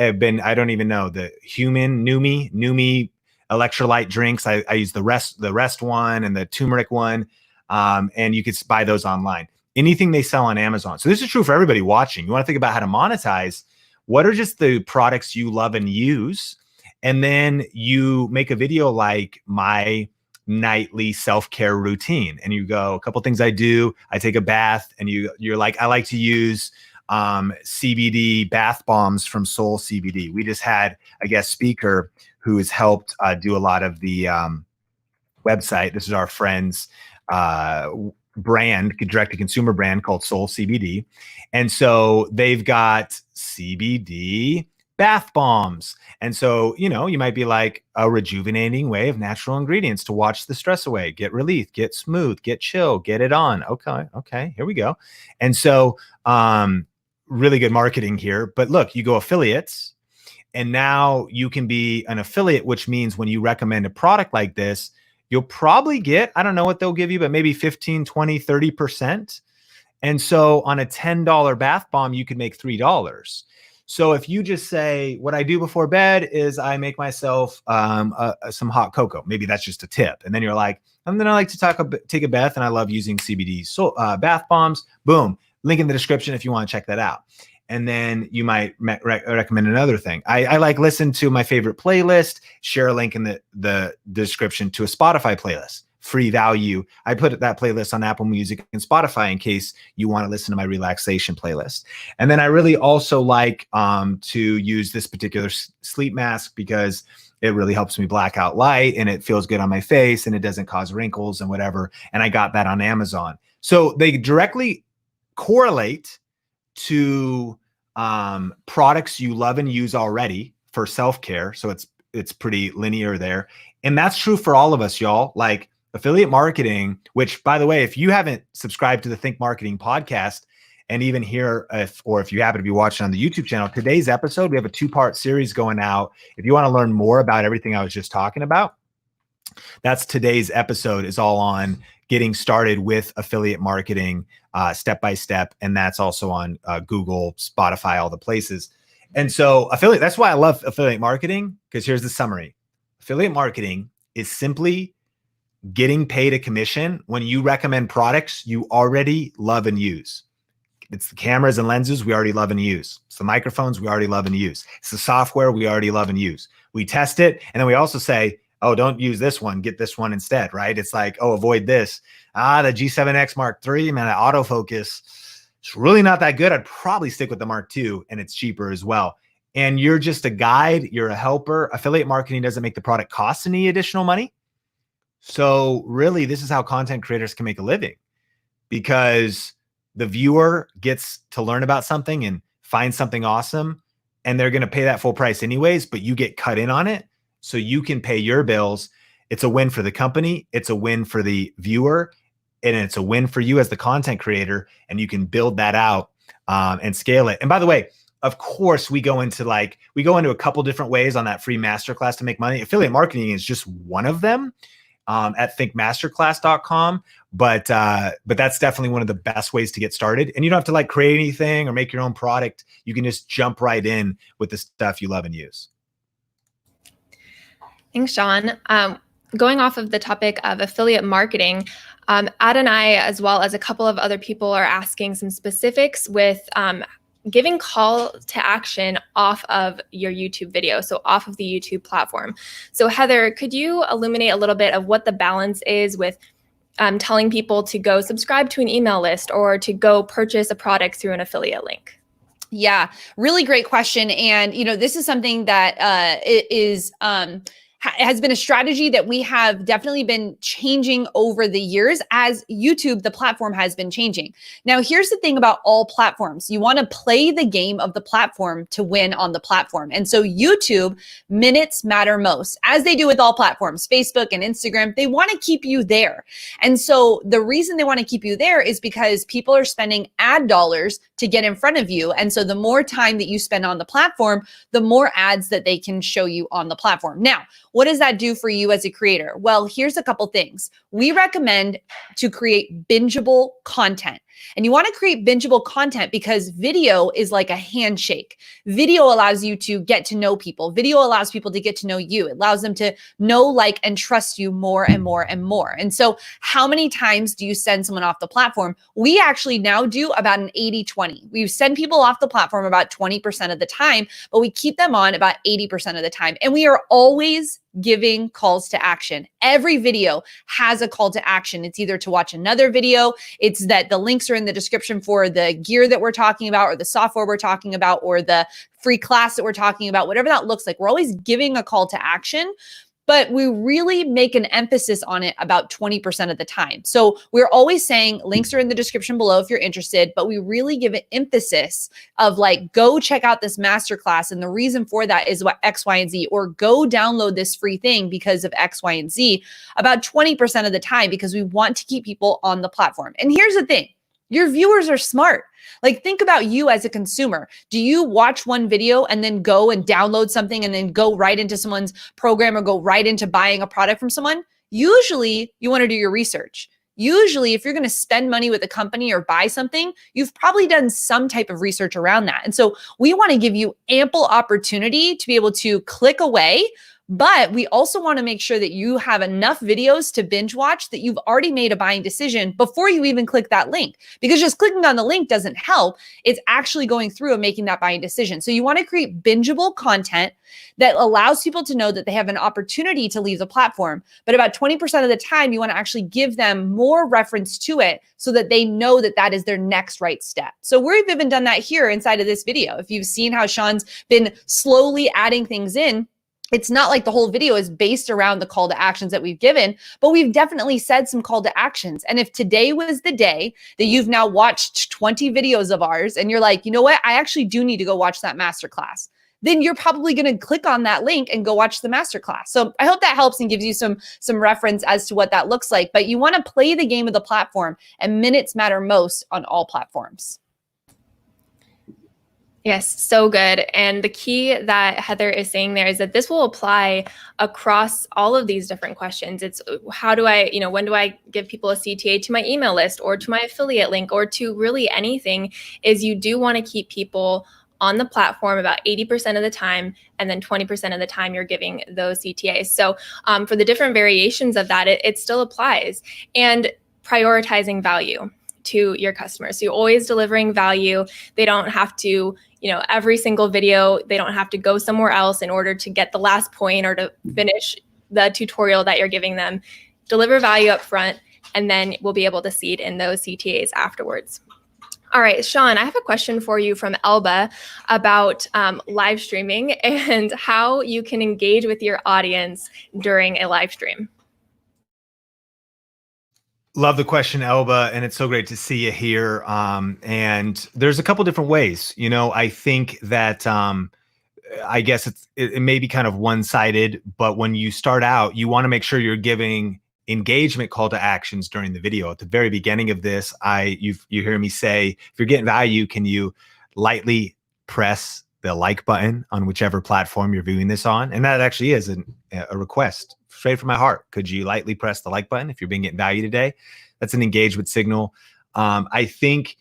don't even know, the Numi electrolyte drinks. I use the rest one and the turmeric one. And you could buy those online. Anything they sell on Amazon. So this is true for everybody watching. You want to think about how to monetize. What are just the products you love and use? And then you make a video like my nightly self-care routine. And you go, a couple things I do. I take a bath and you're like, I like to use CBD bath bombs from Soul CBD. We just had a guest speaker who has helped do a lot of the website. This is our friend's brand, direct-to-consumer brand called Soul CBD. And so they've got CBD bath bombs. And so, you know, you might be like, a rejuvenating way of natural ingredients to wash the stress away, get relief, get smooth, get chill, get it on. Okay, here we go. And so really good marketing here. But look, you go affiliates, and now you can be an affiliate, which means when you recommend a product like this, you'll probably get, I don't know what they'll give you, but maybe 15, 20, 30%. And so on a $10 bath bomb, you could make $3. So if you just say, what I do before bed is I make myself some hot cocoa, maybe that's just a tip. And then you're like, and then I like to take a bath and I love using CBD bath bombs. Boom, link in the description if you want to check that out. And then you might recommend another thing. I like listen to my favorite playlist, share a link in the description to a Spotify playlist, free value. I put that playlist on Apple Music and Spotify in case you want to listen to my relaxation playlist. And then I really also like to use this particular sleep mask because it really helps me black out light and it feels good on my face and it doesn't cause wrinkles and whatever. And I got that on Amazon. So they directly correlate to products you love and use already for self-care. So it's pretty linear there. And that's true for all of us, y'all. Like affiliate marketing, which by the way, if you haven't subscribed to the Think Marketing podcast and even here, if you happen to be watching on the YouTube channel, today's episode, we have a 2-part series going out. If you want to learn more about everything I was just talking about, that's today's episode is all on getting started with affiliate marketing step by step. And that's also on Google, Spotify, all the places. And so affiliate, that's why I love affiliate marketing, because here's the summary. Affiliate marketing is simply getting paid a commission when you recommend products you already love and use. It's the cameras and lenses we already love and use. It's the microphones we already love and use. It's the software we already love and use. We test it, and then we also say, oh, don't use this one, get this one instead, right? It's like, oh, avoid this. The G7X Mark III, man, that autofocus, it's really not that good. I'd probably stick with the Mark II, and it's cheaper as well. And you're just a guide, you're a helper. Affiliate marketing doesn't make the product cost any additional money. So really, this is how content creators can make a living, because the viewer gets to learn about something and find something awesome, and they're going to pay that full price anyways, but you get cut in on it. So you can pay your bills. It's a win for the company. It's a win for the viewer. And it's a win for you as the content creator. And you can build that out and scale it. And by the way, of course, we go into a couple different ways on that free masterclass to make money. Affiliate marketing is just one of them at thinkmasterclass.com. But that's definitely one of the best ways to get started. And you don't have to like create anything or make your own product. You can just jump right in with the stuff you love and use. Thanks, Sean. Going off of the topic of affiliate marketing, Ad and I, as well as a couple of other people, are asking some specifics with giving call to action off of your YouTube video, so off of the YouTube platform. So Heather, could you illuminate a little bit of what the balance is with telling people to go subscribe to an email list or to go purchase a product through an affiliate link? Yeah, really great question. And, this is something that has been a strategy that we have definitely been changing over the years as YouTube, the platform, has been changing. Now, here's the thing about all platforms. You want to play the game of the platform to win on the platform. And so YouTube, minutes matter most, as they do with all platforms, Facebook and Instagram. They want to keep you there. And so the reason they want to keep you there is because people are spending ad dollars to get in front of you. And so the more time that you spend on the platform, the more ads that they can show you on the platform. Now, what does that do for you as a creator? Well, here's a couple things. We recommend to create bingeable content. And you want to create bingeable content because video is like a handshake. Video allows you to get to know people. Video allows people to get to know you. It allows them to know, like, and trust you more and more and more. And so how many times do you send someone off the platform? We actually now do about an 80-20 80-20. We send people off the platform about 20% of the time, but we keep them on about 80% of the time. And we are always giving calls to action. Every video has a call to action. It's either to watch another video, it's that the links are in the description for the gear that we're talking about, or the software we're talking about, or the free class that we're talking about, whatever that looks like. We're always giving a call to action, but we really make an emphasis on it about 20% of the time. So we're always saying links are in the description below if you're interested, but we really give an emphasis of like, go check out this masterclass. And the reason for that is what X, Y, and Z, or go download this free thing because of X, Y, and Z about 20% of the time, because we want to keep people on the platform. And here's the thing. Your viewers are smart. Like, think about you as a consumer. Do you watch one video and then go and download something and then go right into someone's program or go right into buying a product from someone? Usually you want to do your research. Usually if you're going to spend money with a company or buy something, you've probably done some type of research around that. And so we want to give you ample opportunity to be able to click away. But we also want to make sure that you have enough videos to binge watch that you've already made a buying decision before you even click that link. Because just clicking on the link doesn't help. It's actually going through and making that buying decision. So you want to create bingeable content that allows people to know that they have an opportunity to leave the platform. But about 20% of the time, you want to actually give them more reference to it so that they know that that is their next right step. So we've even done that here inside of this video. If you've seen how Sean's been slowly adding things in, it's not like the whole video is based around the call to actions that we've given, but we've definitely said some call to actions. And if today was the day that you've now watched 20 videos of ours and you're like, you know what, I actually do need to go watch that masterclass, then you're probably going to click on that link and go watch the masterclass. So I hope that helps and gives you some reference as to what that looks like. But you want to play the game of the platform, and minutes matter most on all platforms. Yes, so good. And the key that Heather is saying there is that this will apply across all of these different questions. It's how do I, when do I give people a CTA to my email list or to my affiliate link or to really anything, is you do want to keep people on the platform about 80% of the time, and then 20% of the time you're giving those CTAs. So for the different variations of that, it still applies. And prioritizing value to your customers. So you're always delivering value. They don't have to, every single video, they don't have to go somewhere else in order to get the last point or to finish the tutorial that you're giving them. Deliver value up front, and then we'll be able to see it in those CTAs afterwards. All right, Sean, I have a question for you from Elba about live streaming and how you can engage with your audience during a live stream. Love the question, Elba, and it's so great to see you here. And there's a couple different ways. I think that I guess it may be kind of one-sided, but when you start out, you want to make sure you're giving engagement call to actions during the video. At the very beginning of this, you hear me say, if you're getting value, can you lightly press the like button on whichever platform you're viewing this on? And that actually is a request straight from my heart. Could you lightly press the like button if you're getting value today? That's an engagement signal. I think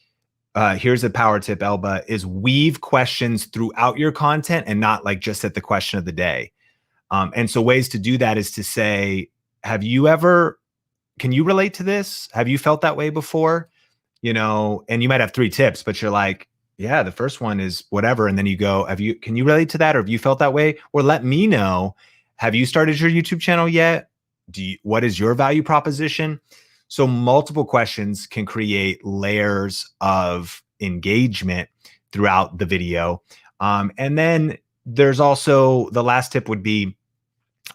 here's a power tip, Elba, is weave questions throughout your content and not like just at the question of the day. And so ways to do that is to say, can you relate to this? Have you felt that way before? And you might have 3 tips, but you're like, yeah, the first one is whatever. And then you go, can you relate to that? Or have you felt that way? Or let me know, have you started your YouTube channel yet? What is your value proposition? So multiple questions can create layers of engagement throughout the video. And then there's also, the last tip would be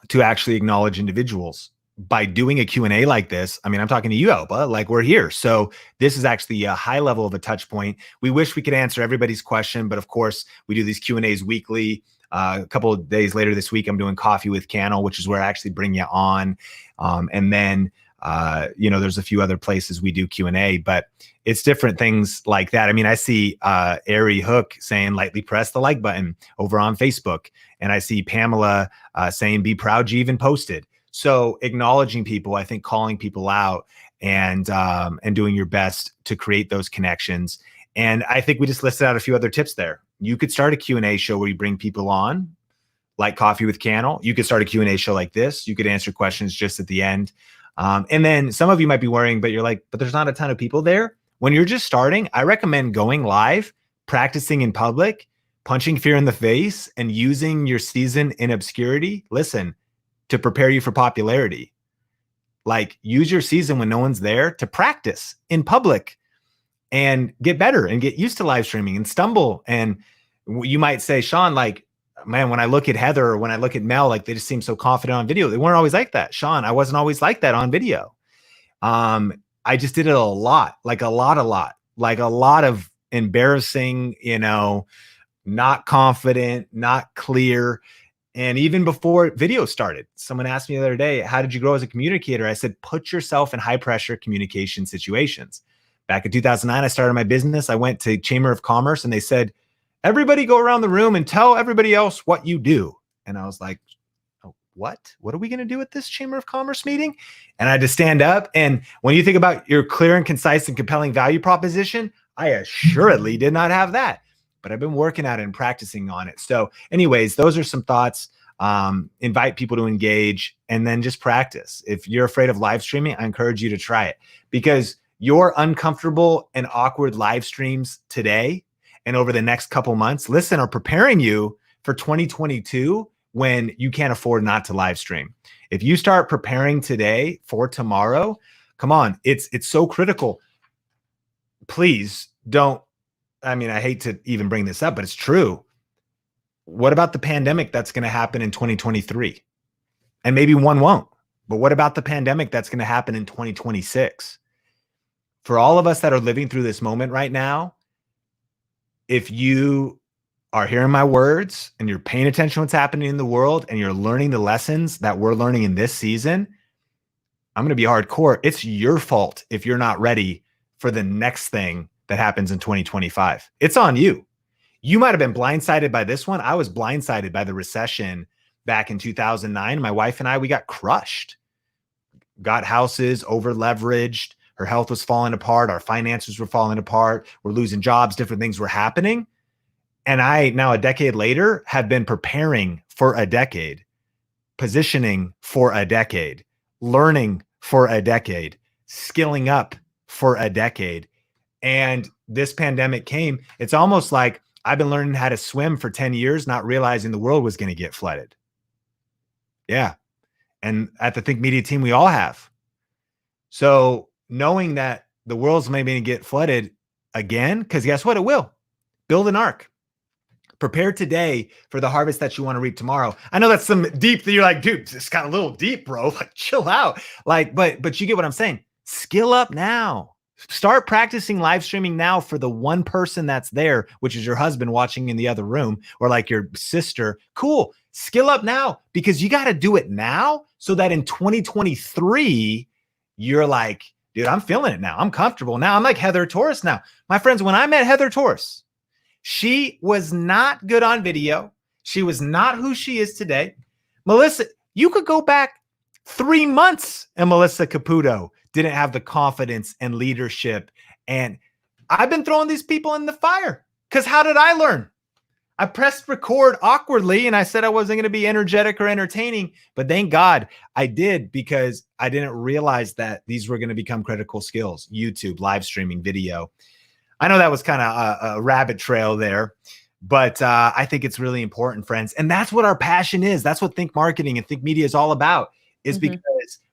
to actually acknowledge individuals. By doing a Q&A like this, I'm talking to you, Elba, like we're here. So this is actually a high level of a touch point. We wish we could answer everybody's question, but of course we do these Q&As weekly. A couple of days later this week, I'm doing Coffee with Cannell, which is where I actually bring you on. And then, there's a few other places we do Q&A, but it's different things like that. I see Ari Hook saying, lightly press the like button over on Facebook. And I see Pamela saying, be proud you even posted. So acknowledging people, I think calling people out and doing your best to create those connections. And I think we just listed out a few other tips there. You could start a Q&A show where you bring people on, like Coffee with Cannell. You could start a Q&A show like this. You could answer questions just at the end. And then some of you might be worrying, but you're like, but there's not a ton of people there. When you're just starting, I recommend going live, practicing in public, punching fear in the face, and using your season in obscurity, listen, to prepare you for popularity. Like, use your season when no one's there to practice in public and get better and get used to live streaming and stumble. And you might say, Sean, like, man, when I look at Heather or when I look at Mel, like, they just seem so confident on video. They weren't always like that. Sean, I wasn't always like that on video. I just did it a lot of embarrassing, not confident, not clear. And even before video started, someone asked me the other day, how did you grow as a communicator? I said, put yourself in high pressure communication situations. Back in 2009, I started my business. I went to Chamber of Commerce and they said, everybody go around the room and tell everybody else what you do. And I was like, oh, what are we going to do at this Chamber of Commerce meeting? And I had to stand up. And when you think about your clear and concise and compelling value proposition, I assuredly did not have that. But I've been working at it and practicing on it. So anyways, those are some thoughts. Invite people to engage and then just practice. If you're afraid of live streaming, I encourage you to try it, because your uncomfortable and awkward live streams today and over the next couple months, listen, are preparing you for 2022 when you can't afford not to live stream. If you start preparing today for tomorrow, come on, it's so critical. Please don't. I mean, I hate to even bring this up, but it's true. What about the pandemic that's going to happen in 2023? And maybe one won't, but what about the pandemic that's going to happen in 2026? For all of us that are living through this moment right now, if you are hearing my words and you're paying attention to what's happening in the world and you're learning the lessons that we're learning in this season, I'm going to be hardcore. It's your fault if you're not ready for the next thing that happens in 2025. It's on you. You might have been blindsided by this one. I was blindsided by the recession back in 2009. My wife and I, we got crushed, got houses, over leveraged. Her health was falling apart. Our finances were falling apart. We're losing jobs. Different things were happening. And I, now a decade later, have been preparing for a decade, positioning for a decade, learning for a decade, skilling up for a decade. And this pandemic came. It's almost like I've been learning how to swim for 10 years, not realizing the world was going to get flooded. Yeah. And at the Think Media team, we all have. So knowing that the world's maybe going to get flooded again, because guess what? It will. Build an ark. Prepare today for the harvest that you want to reap tomorrow. I know that's some deep that you're like, dude, it's kind of a little deep, bro. Like, chill out. Like, but you get what I'm saying. Skill up now. Start practicing live streaming now for the one person that's there, which is your husband watching in the other room, or like your sister. Cool. Skill up now, because you got to do it now so that in 2023, you're like, dude, I'm feeling it now. I'm comfortable now. I'm like Heather Torres now. My friends, when I met Heather Torres, she was not good on video. She was not who she is today. Melissa, you could go back 3 months and Melissa Caputo didn't have the confidence and leadership. And I've been throwing these people in the fire, because how did I learn? I pressed record awkwardly and I said I wasn't going to be energetic or entertaining, but thank God I did, because I didn't realize that these were going to become critical skills. YouTube, live streaming, video. I know that was kind of a rabbit trail there, but I think it's really important, friends. And that's what our passion is. That's what Think Marketing and Think Media is all about, is because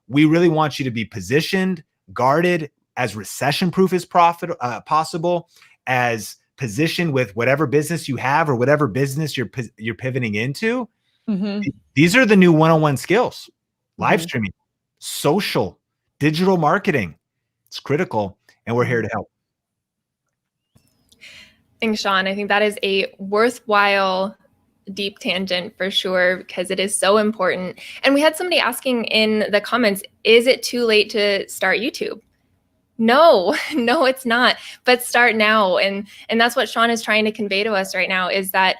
we really want you to be positioned, guarded, as recession-proof as possible, as positioned with whatever business you have or whatever business you're pivoting into. These are the new one-on-one skills: live streaming, social, digital marketing. It's critical, and we're here to help. Thanks, Sean. I think that is a worthwhile deep tangent for sure, because it is so important. And we had somebody asking in the comments, is it too late to start YouTube? No, it's not. Start now. And that's what Sean is trying to convey to us right now, is that,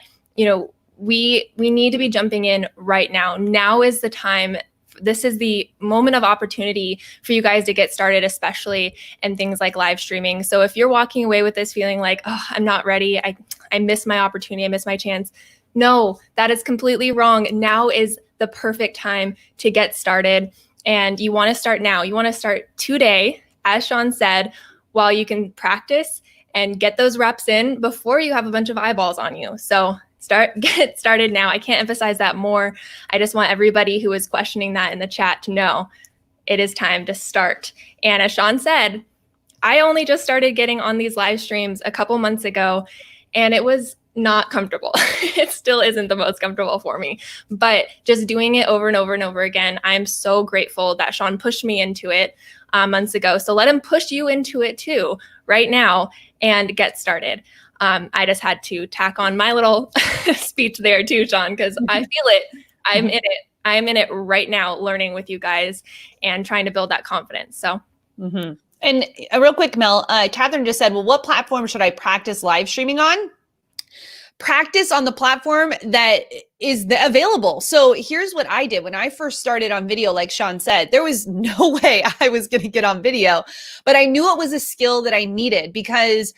we need to be jumping in right now. Now is the time. This is the moment of opportunity for you guys to get started, especially in things like live streaming. So if you're walking away with this feeling like, oh, I'm not ready, I missed my opportunity, I missed my chance. No, that is completely wrong. Now is the perfect time to get started. And you want to start now. You want to start today, as Sean said, while you can practice and get those reps in before you have a bunch of eyeballs on you. So get started now. I can't emphasize that more. I just want everybody who is questioning that in the chat to know it is time to start. And as Sean said, I only just started getting on these live streams a couple months ago, and it was not comfortable. It still isn't the most comfortable for me, but just doing it over and over and over again, I'm so grateful that Sean pushed me into it months ago. So let him push you into it too right now and get started. I just had to tack on my little speech there too, Sean, because I feel it. I'm in it. I'm in it right now, learning with you guys and trying to build that confidence. So. And real quick, Mel, Catherine just said, well, what platform should I practice live streaming on? Practice on the platform that is available. So here's what I did when I first started on video. Like Sean said, there was no way I was going to get on video, but I knew it was a skill that I needed because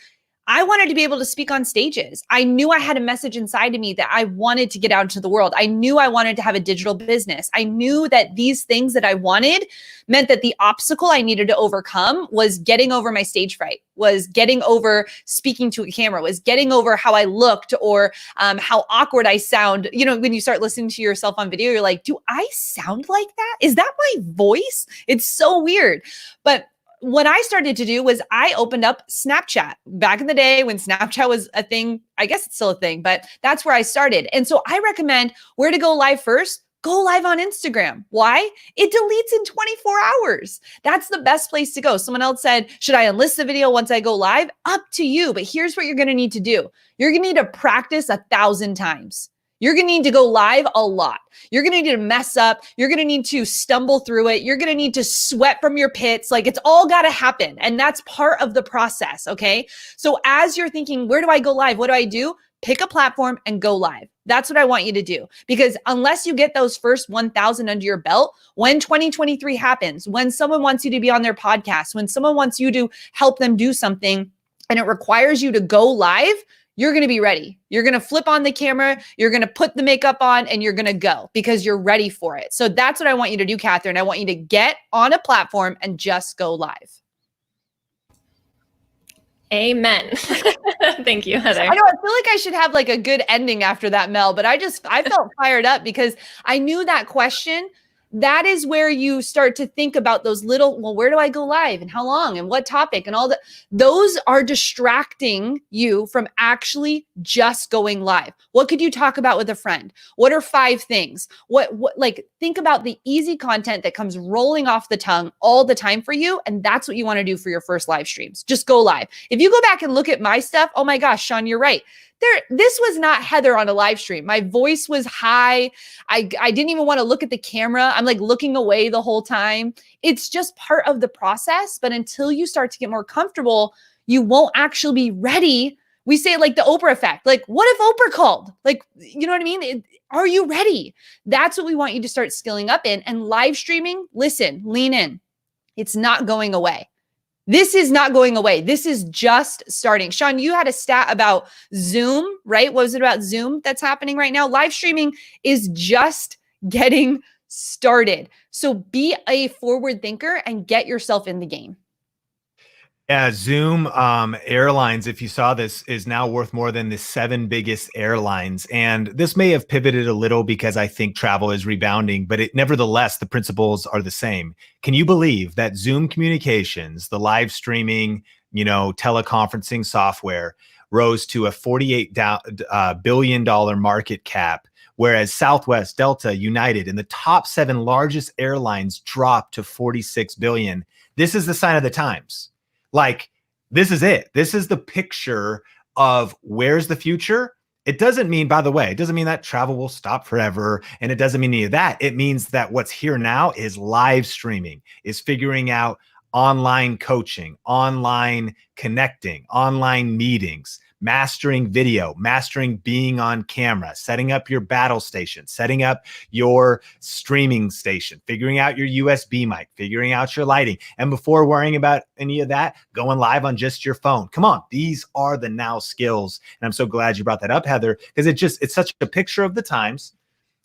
I wanted to be able to speak on stages. I knew I had a message inside of me that I wanted to get out into the world. I knew I wanted to have a digital business. I knew that these things that I wanted meant that the obstacle I needed to overcome was getting over my stage fright, was getting over speaking to a camera, was getting over how I looked or how awkward I sound. You know, when you start listening to yourself on video, you're like, do I sound like that? Is that my voice? It's so weird. But what I started to do was I opened up Snapchat back in the day when Snapchat was a thing. I guess it's still a thing, but that's where I started. And so I recommend where to go live first. Go live on Instagram. Why? It deletes in 24 hours. That's the best place to go. Someone else said, should I enlist the video once I go live? Up to you. But here's what you're going to need to do. You're going to need to practice 1,000 times. You're going to need to go live a lot. You're going to need to mess up. You're going to need to stumble through it. You're going to need to sweat from your pits. Like it's all got to happen. And that's part of the process. Okay. So as you're thinking, where do I go live? What do I do? Pick a platform and go live. That's what I want you to do. Because unless you get those first 1,000 under your belt, when 2023 happens, when someone wants you to be on their podcast, when someone wants you to help them do something and it requires you to go live, you're going to be ready. You're going to flip on the camera. You're going to put the makeup on and you're going to go because you're ready for it. So that's what I want you to do, Catherine. I want you to get on a platform and just go live. Amen. Thank you, Heather. I know. I feel like I should have like a good ending after that, Mel, but I felt fired up because I knew that question. That is where you start to think about those little, well, where do I go live and how long and what topic and all that. Those are distracting you from actually just going live. What could you talk about with a friend? What are 5 things? What like think about the easy content that comes rolling off the tongue all the time for you. And that's what you want to do for your first live streams. Just go live. If you go back and look at my stuff, oh my gosh, Sean, you're right. This was not Heather on a live stream. My voice was high. I didn't even want to look at the camera. I'm like looking away the whole time. It's just part of the process. But until you start to get more comfortable, you won't actually be ready. We say like the Oprah effect. Like, what if Oprah called? Like, you know what I mean? Are you ready? That's what we want you to start skilling up in. And live streaming, listen, lean in. It's not going away. This is not going away. This is just starting. Sean, you had a stat about Zoom, right? What was it about Zoom that's happening right now? Live streaming is just getting started. So be a forward thinker and get yourself in the game. Yeah, Zoom Airlines, if you saw this, is now worth more than the 7 biggest airlines. And this may have pivoted a little because I think travel is rebounding, but nevertheless, the principles are the same. Can you believe that Zoom Communications, the live streaming, teleconferencing software, rose to a $48 billion market cap, whereas Southwest, Delta, United, and the top 7 largest airlines dropped to $46 billion? This is the sign of the times. Like, this is it. This is the picture of where's the future. It doesn't mean, by the way, it doesn't mean that travel will stop forever. And it doesn't mean any of that. It means that what's here now is live streaming, is figuring out online coaching, online connecting, online meetings, mastering video, mastering being on camera, setting up your battle station, setting up your streaming station, figuring out your USB mic, figuring out your lighting. And before worrying about any of that, going live on just your phone. Come on, these are the now skills. And I'm so glad you brought that up, Heather, because it's such a picture of the times.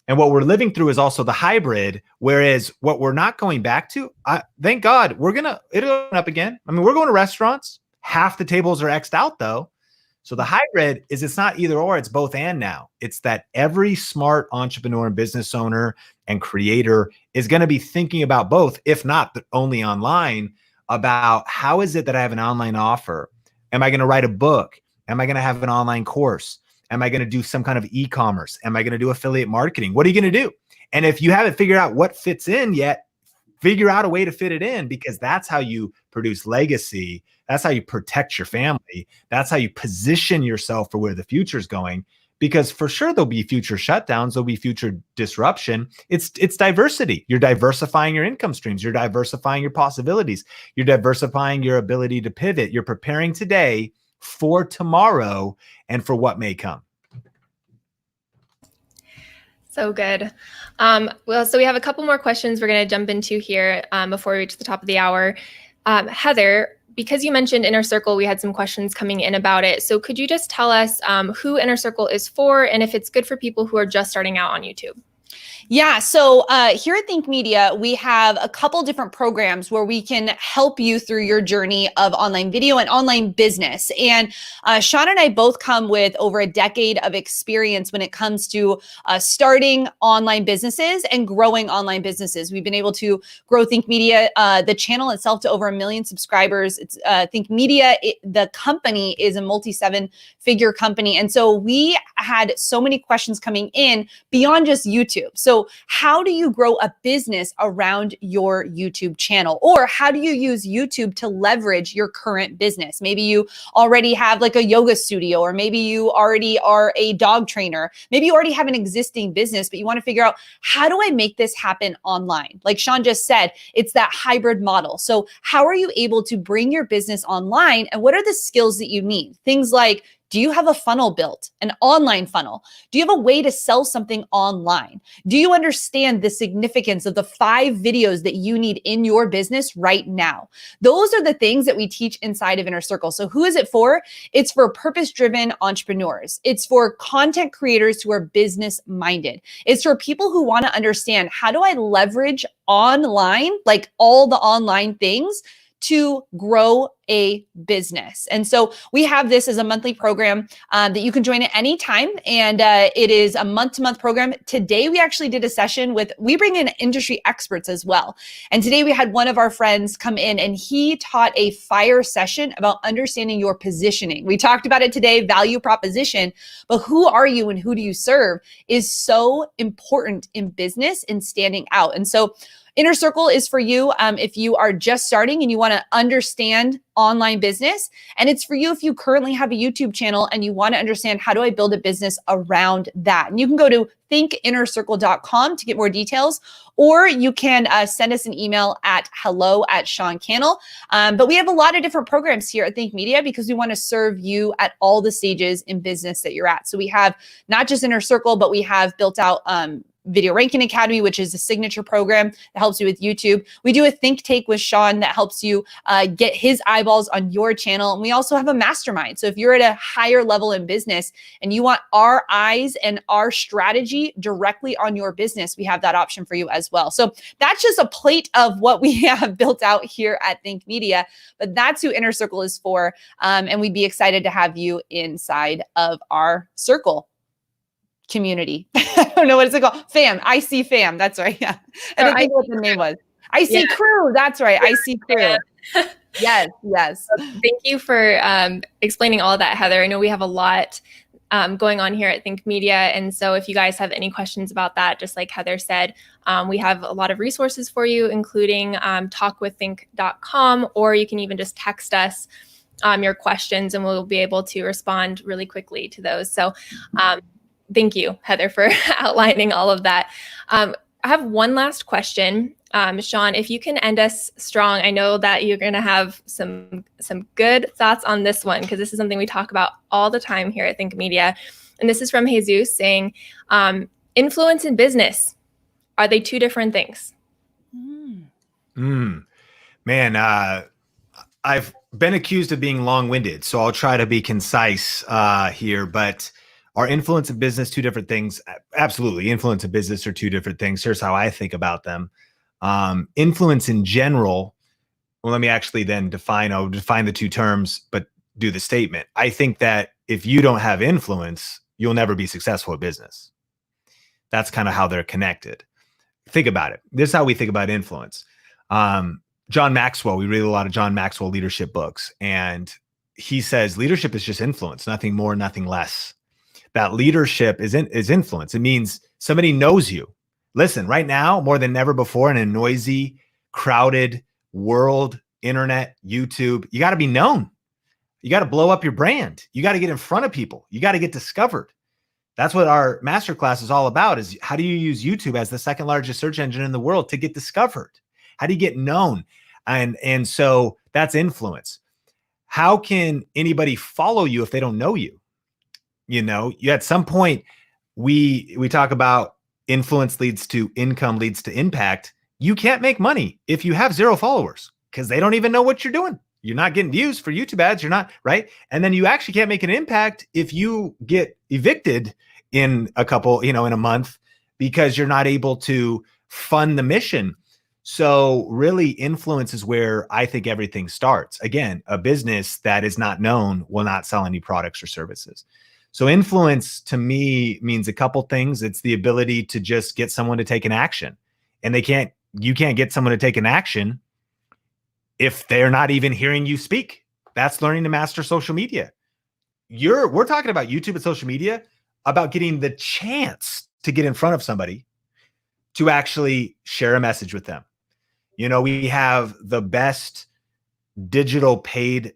And what we're living through is also the hybrid, whereas what we're not going back to, thank God, it'll open up again. I mean, we're going to restaurants. Half the tables are X'd out though. So the hybrid is it's not either or, it's both and now. It's that every smart entrepreneur and business owner and creator is going to be thinking about both, if not only online, about how is it that I have an online offer? Am I going to write a book? Am I going to have an online course? Am I going to do some kind of e-commerce? Am I going to do affiliate marketing? What are you going to do? And if you haven't figured out what fits in yet, figure out a way to fit it in, because that's how you produce legacy. That's how you protect your family. That's how you position yourself for where the future is going. Because for sure, there'll be future shutdowns. There'll be future disruption. It's diversity. You're diversifying your income streams. You're diversifying your possibilities. You're diversifying your ability to pivot. You're preparing today for tomorrow and for what may come. So good. Well, so we have a couple more questions we're going to jump into here before we reach the top of the hour. Heather, because you mentioned Inner Circle, we had some questions coming in about it. So could you just tell us who Inner Circle is for and if it's good for people who are just starting out on YouTube? Yeah. So here at Think Media, we have a couple different programs where we can help you through your journey of online video and online business. And Sean and I both come with over a decade of experience when it comes to starting online businesses and growing online businesses. We've been able to grow Think Media, the channel itself, to over 1 million subscribers. It's Think Media, the company is a multi-7-figure company. And so we had so many questions coming in beyond just YouTube. So how do you grow a business around your YouTube channel? Or how do you use YouTube to leverage your current business? Maybe you already have like a yoga studio, or maybe you already are a dog trainer. Maybe you already have an existing business, but you want to figure out, how do I make this happen online? Like Sean just said, it's that hybrid model. So how are you able to bring your business online? And what are the skills that you need? Things like, do you have a funnel built, an online funnel? Do you have a way to sell something online? Do you understand the significance of the 5 videos that you need in your business right now? Those are the things that we teach inside of Inner Circle. So who is it for? It's for purpose-driven entrepreneurs. It's for content creators who are business-minded. It's for people who want to understand, how do I leverage online, like all the online things, to grow a business. And so we have this as a monthly program that you can join at any time. And it is a month-to-month program. Today, we actually did a session we bring in industry experts as well. And today we had one of our friends come in and he taught a fire session about understanding your positioning. We talked about it today, value proposition, but who are you and who do you serve is so important in business and standing out. And so Inner Circle is for you if you are just starting and you want to understand online business. And it's for you if you currently have a YouTube channel and you want to understand, how do I build a business around that? And you can go to thinkinnercircle.com to get more details, or you can send us an email at hello@Cannell. But we have a lot of different programs here at Think Media because we want to serve you at all the stages in business that you're at. So we have not just Inner Circle, but we have built out Video Ranking Academy, which is a signature program that helps you with YouTube. We do a Think Take with Sean that helps you get his eyeballs on your channel. And we also have a mastermind. So if you're at a higher level in business and you want our eyes and our strategy directly on your business, we have that option for you as well. So that's just a plate of what we have built out here at Think Media, but that's who Inner Circle is for. And we'd be excited to have you inside of our circle. Community. I don't know what it's called. Fam. IC fam. That's right. Yeah. I don't think what the name was. IC crew. That's right. IC crew. Yes. Yes. Thank you for explaining all of that, Heather. I know we have a lot going on here at Think Media. And so if you guys have any questions about that, just like Heather said, we have a lot of resources for you, including talkwiththink.com, or you can even just text us your questions and we'll be able to respond really quickly to those. So thank you, Heather, for outlining all of that. I have one last question. Sean, if you can end us strong, I know that you're going to have some good thoughts on this one, because this is something we talk about all the time here at Think Media. And this is from Jesus saying, influence and business, are they two different things? Man, I've been accused of being long-winded, so I'll try to be concise here, but are influence and business two different things? Absolutely. Influence and business are two different things. Here's how I think about them. Influence in general Well, let me actually then I'll define the two terms, but do the statement. I think that if you don't have influence, you'll never be successful at business. That's kind of how they're connected. Think about it. This is how we think about influence. John Maxwell, we read a lot of John Maxwell leadership books, and he says leadership is just influence, nothing more, nothing less. That leadership is influence. It means somebody knows you. Listen, right now, more than ever before in a noisy, crowded world, internet, YouTube, you got to be known. You got to blow up your brand. You got to get in front of people. You got to get discovered. That's what our masterclass is all about, is how do you use YouTube as the second largest search engine in the world to get discovered? How do you get known? And so that's influence. How can anybody follow you if they don't know you? You know, at some point we talk about influence leads to income, leads to impact. You can't make money if you have 0 followers because they don't even know what you're doing. You're not getting views for YouTube ads. You're not, right? And then you actually can't make an impact if you get evicted in a couple, in a month, because you're not able to fund the mission. So really influence is where I think everything starts. Again, a business that is not known will not sell any products or services. So influence to me means a couple things. It's the ability to just get someone to take an action, and you can't get someone to take an action if they're not even hearing you speak. That's learning to master social media. We're talking about YouTube and social media, about getting the chance to get in front of somebody to actually share a message with them. We have the best digital paid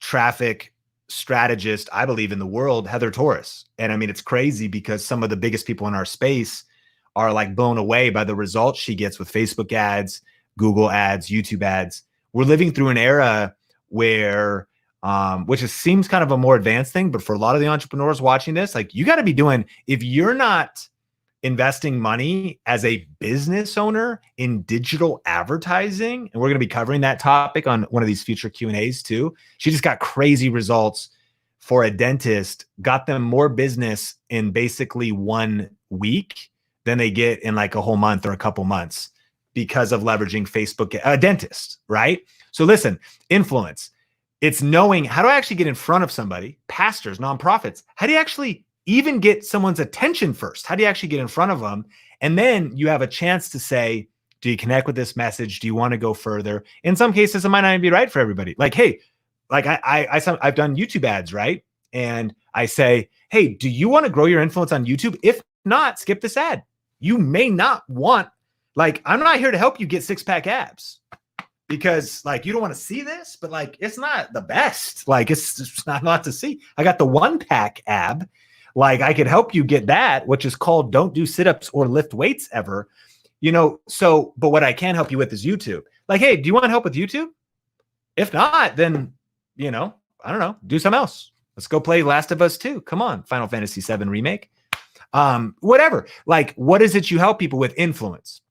traffic strategist, I believe, in the world, Heather Torres. And I mean, it's crazy because some of the biggest people in our space are like blown away by the results she gets with Facebook ads, Google ads, YouTube ads. We're living through an era where, seems kind of a more advanced thing, but for a lot of the entrepreneurs watching this, like, you got to be doing, if you're not investing money as a business owner in digital advertising, and we're going to be covering that topic on one of these future Q&As too. She just got crazy results for a dentist, got them more business in basically 1 week than they get in like a whole month or a couple months because of leveraging Facebook, a dentist, right? So listen, influence, it's knowing, how do I actually get in front of somebody, pastors, nonprofits? How do you actually even get someone's attention first? How do you actually get in front of them? And then you have a chance to say, do you connect with this message? Do you want to go further? In some cases, it might not even be right for everybody. Like, hey, like I've done YouTube ads, right? And I say, hey, do you want to grow your influence on YouTube? If not, skip this ad. You may not want, like, I'm not here to help you get 6-pack abs, because like, you don't want to see this, but like, it's not the best. Like, it's not a lot to see. I got the 1-pack ab. Like, I could help you get that, which is called don't do sit-ups or lift weights ever, so, but what I can help you with is YouTube. Like, hey, do you want help with YouTube? If not, then, I don't know, do something else. Let's go play Last of Us 2. Come on, Final Fantasy 7 remake. Whatever. Like, what is it you help people with? Influence,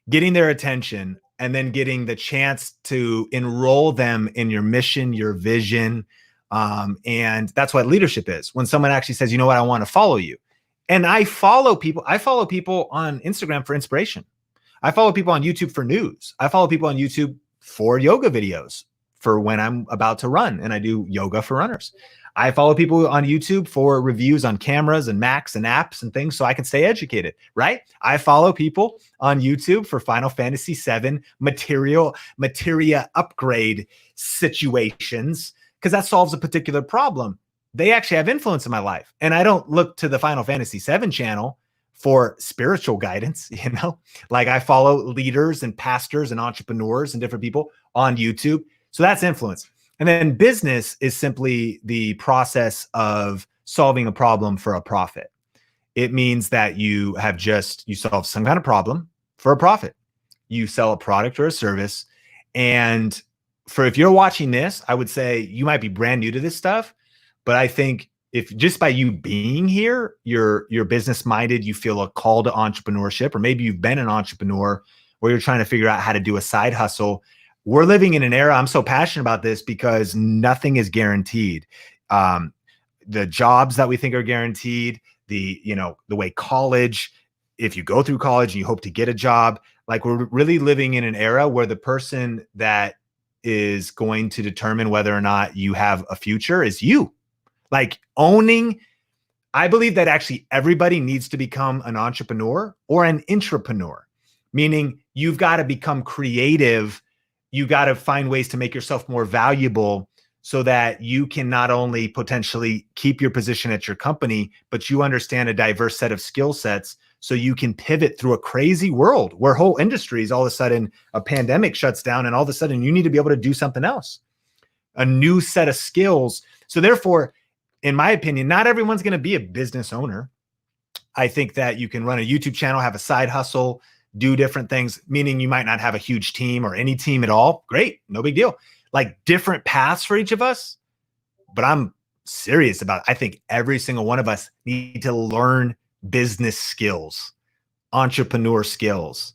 getting their attention, and then getting the chance to enroll them in your mission, your vision. And that's what leadership is. When someone actually says, you know what, I want to follow you. And I follow people on Instagram for inspiration. I follow people on YouTube for news. I follow people on YouTube for yoga videos for when I'm about to run and I do yoga for runners. I follow people on YouTube for reviews on cameras and Macs and apps and things so I can stay educated, right? I follow people on YouTube for Final Fantasy 7 materia upgrade situations, because that solves a particular problem. They actually have influence in my life. And I don't look to the Final Fantasy 7 channel for spiritual guidance, like I follow leaders and pastors and entrepreneurs and different people on YouTube. So that's influence. And then business is simply the process of solving a problem for a profit. It means that you solve some kind of problem for a profit. You sell a product or a service. And if you're watching this, I would say you might be brand new to this stuff, but I think if just by you being here, you're business minded, you feel a call to entrepreneurship, or maybe you've been an entrepreneur where you're trying to figure out how to do a side hustle. We're living in an era, I'm so passionate about this because nothing is guaranteed. The jobs that we think are guaranteed, the way college if you go through college and you hope to get a job, like we're really living in an era where the person that is going to determine whether or not you have a future is you. Like owning, I believe that actually everybody needs to become an entrepreneur or an intrapreneur, meaning you've got to become creative. You got to find ways to make yourself more valuable so that you can not only potentially keep your position at your company, but you understand a diverse set of skill sets so you can pivot through a crazy world where whole industries, all of a sudden a pandemic shuts down and all of a sudden you need to be able to do something else, a new set of skills. So therefore, in my opinion, not everyone's going to be a business owner. I think that you can run a YouTube channel, have a side hustle, do different things, meaning you might not have a huge team or any team at all. Great, no big deal. Like different paths for each of us. But I'm serious about it. I think every single one of us need to learn business skills, entrepreneur skills.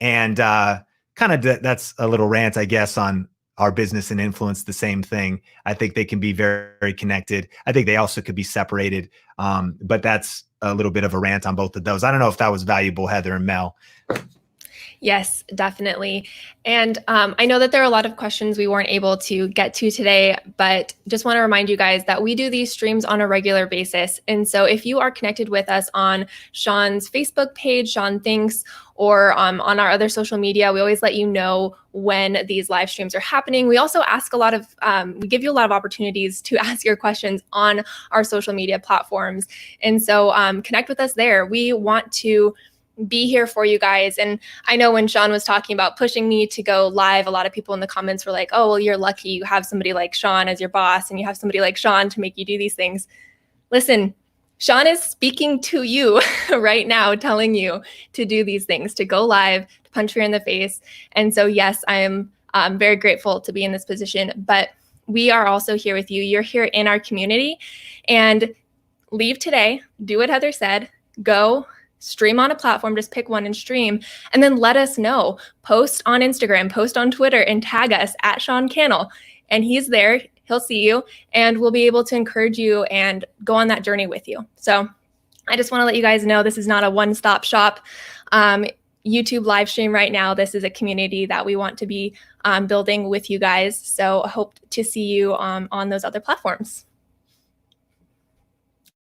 And kind of that's a little rant, I guess, on our business and influence, the same thing. I think they can be very, very connected. I think they also could be separated. But that's a little bit of a rant on both of those. I don't know if that was valuable, Heather and Mel. Yes, definitely. And I know that there are a lot of questions we weren't able to get to today, but just want to remind you guys that we do these streams on a regular basis. And so if you are connected with us on Sean's Facebook page, Sean Thinks, or on our other social media, we always let you know when these live streams are happening. We also ask a lot of, we give you a lot of opportunities to ask your questions on our social media platforms. And so connect with us there. We want to be here for you guys. And I know when Sean was talking about pushing me to go live, a lot of people in the comments were like, oh, well, you're lucky you have somebody like Sean as your boss and you have somebody like Sean to make you do these things. Listen, Sean is speaking to you right now, telling you to do these things, to go live, to punch fear in the face. And so, yes, I am very grateful to be in this position, but we are also here with you. You're here in our community, and leave today, do what Heather said, go stream on a platform, just pick one and stream, and then let us know. Post on Instagram, post on Twitter, and tag us at Sean Cannell. And he's there, he'll see you, and we'll be able to encourage you and go on that journey with you. So I just want to let you guys know this is not a one-stop shop YouTube live stream right now. This is a community that we want to be building with you guys. So I hope to see you on those other platforms.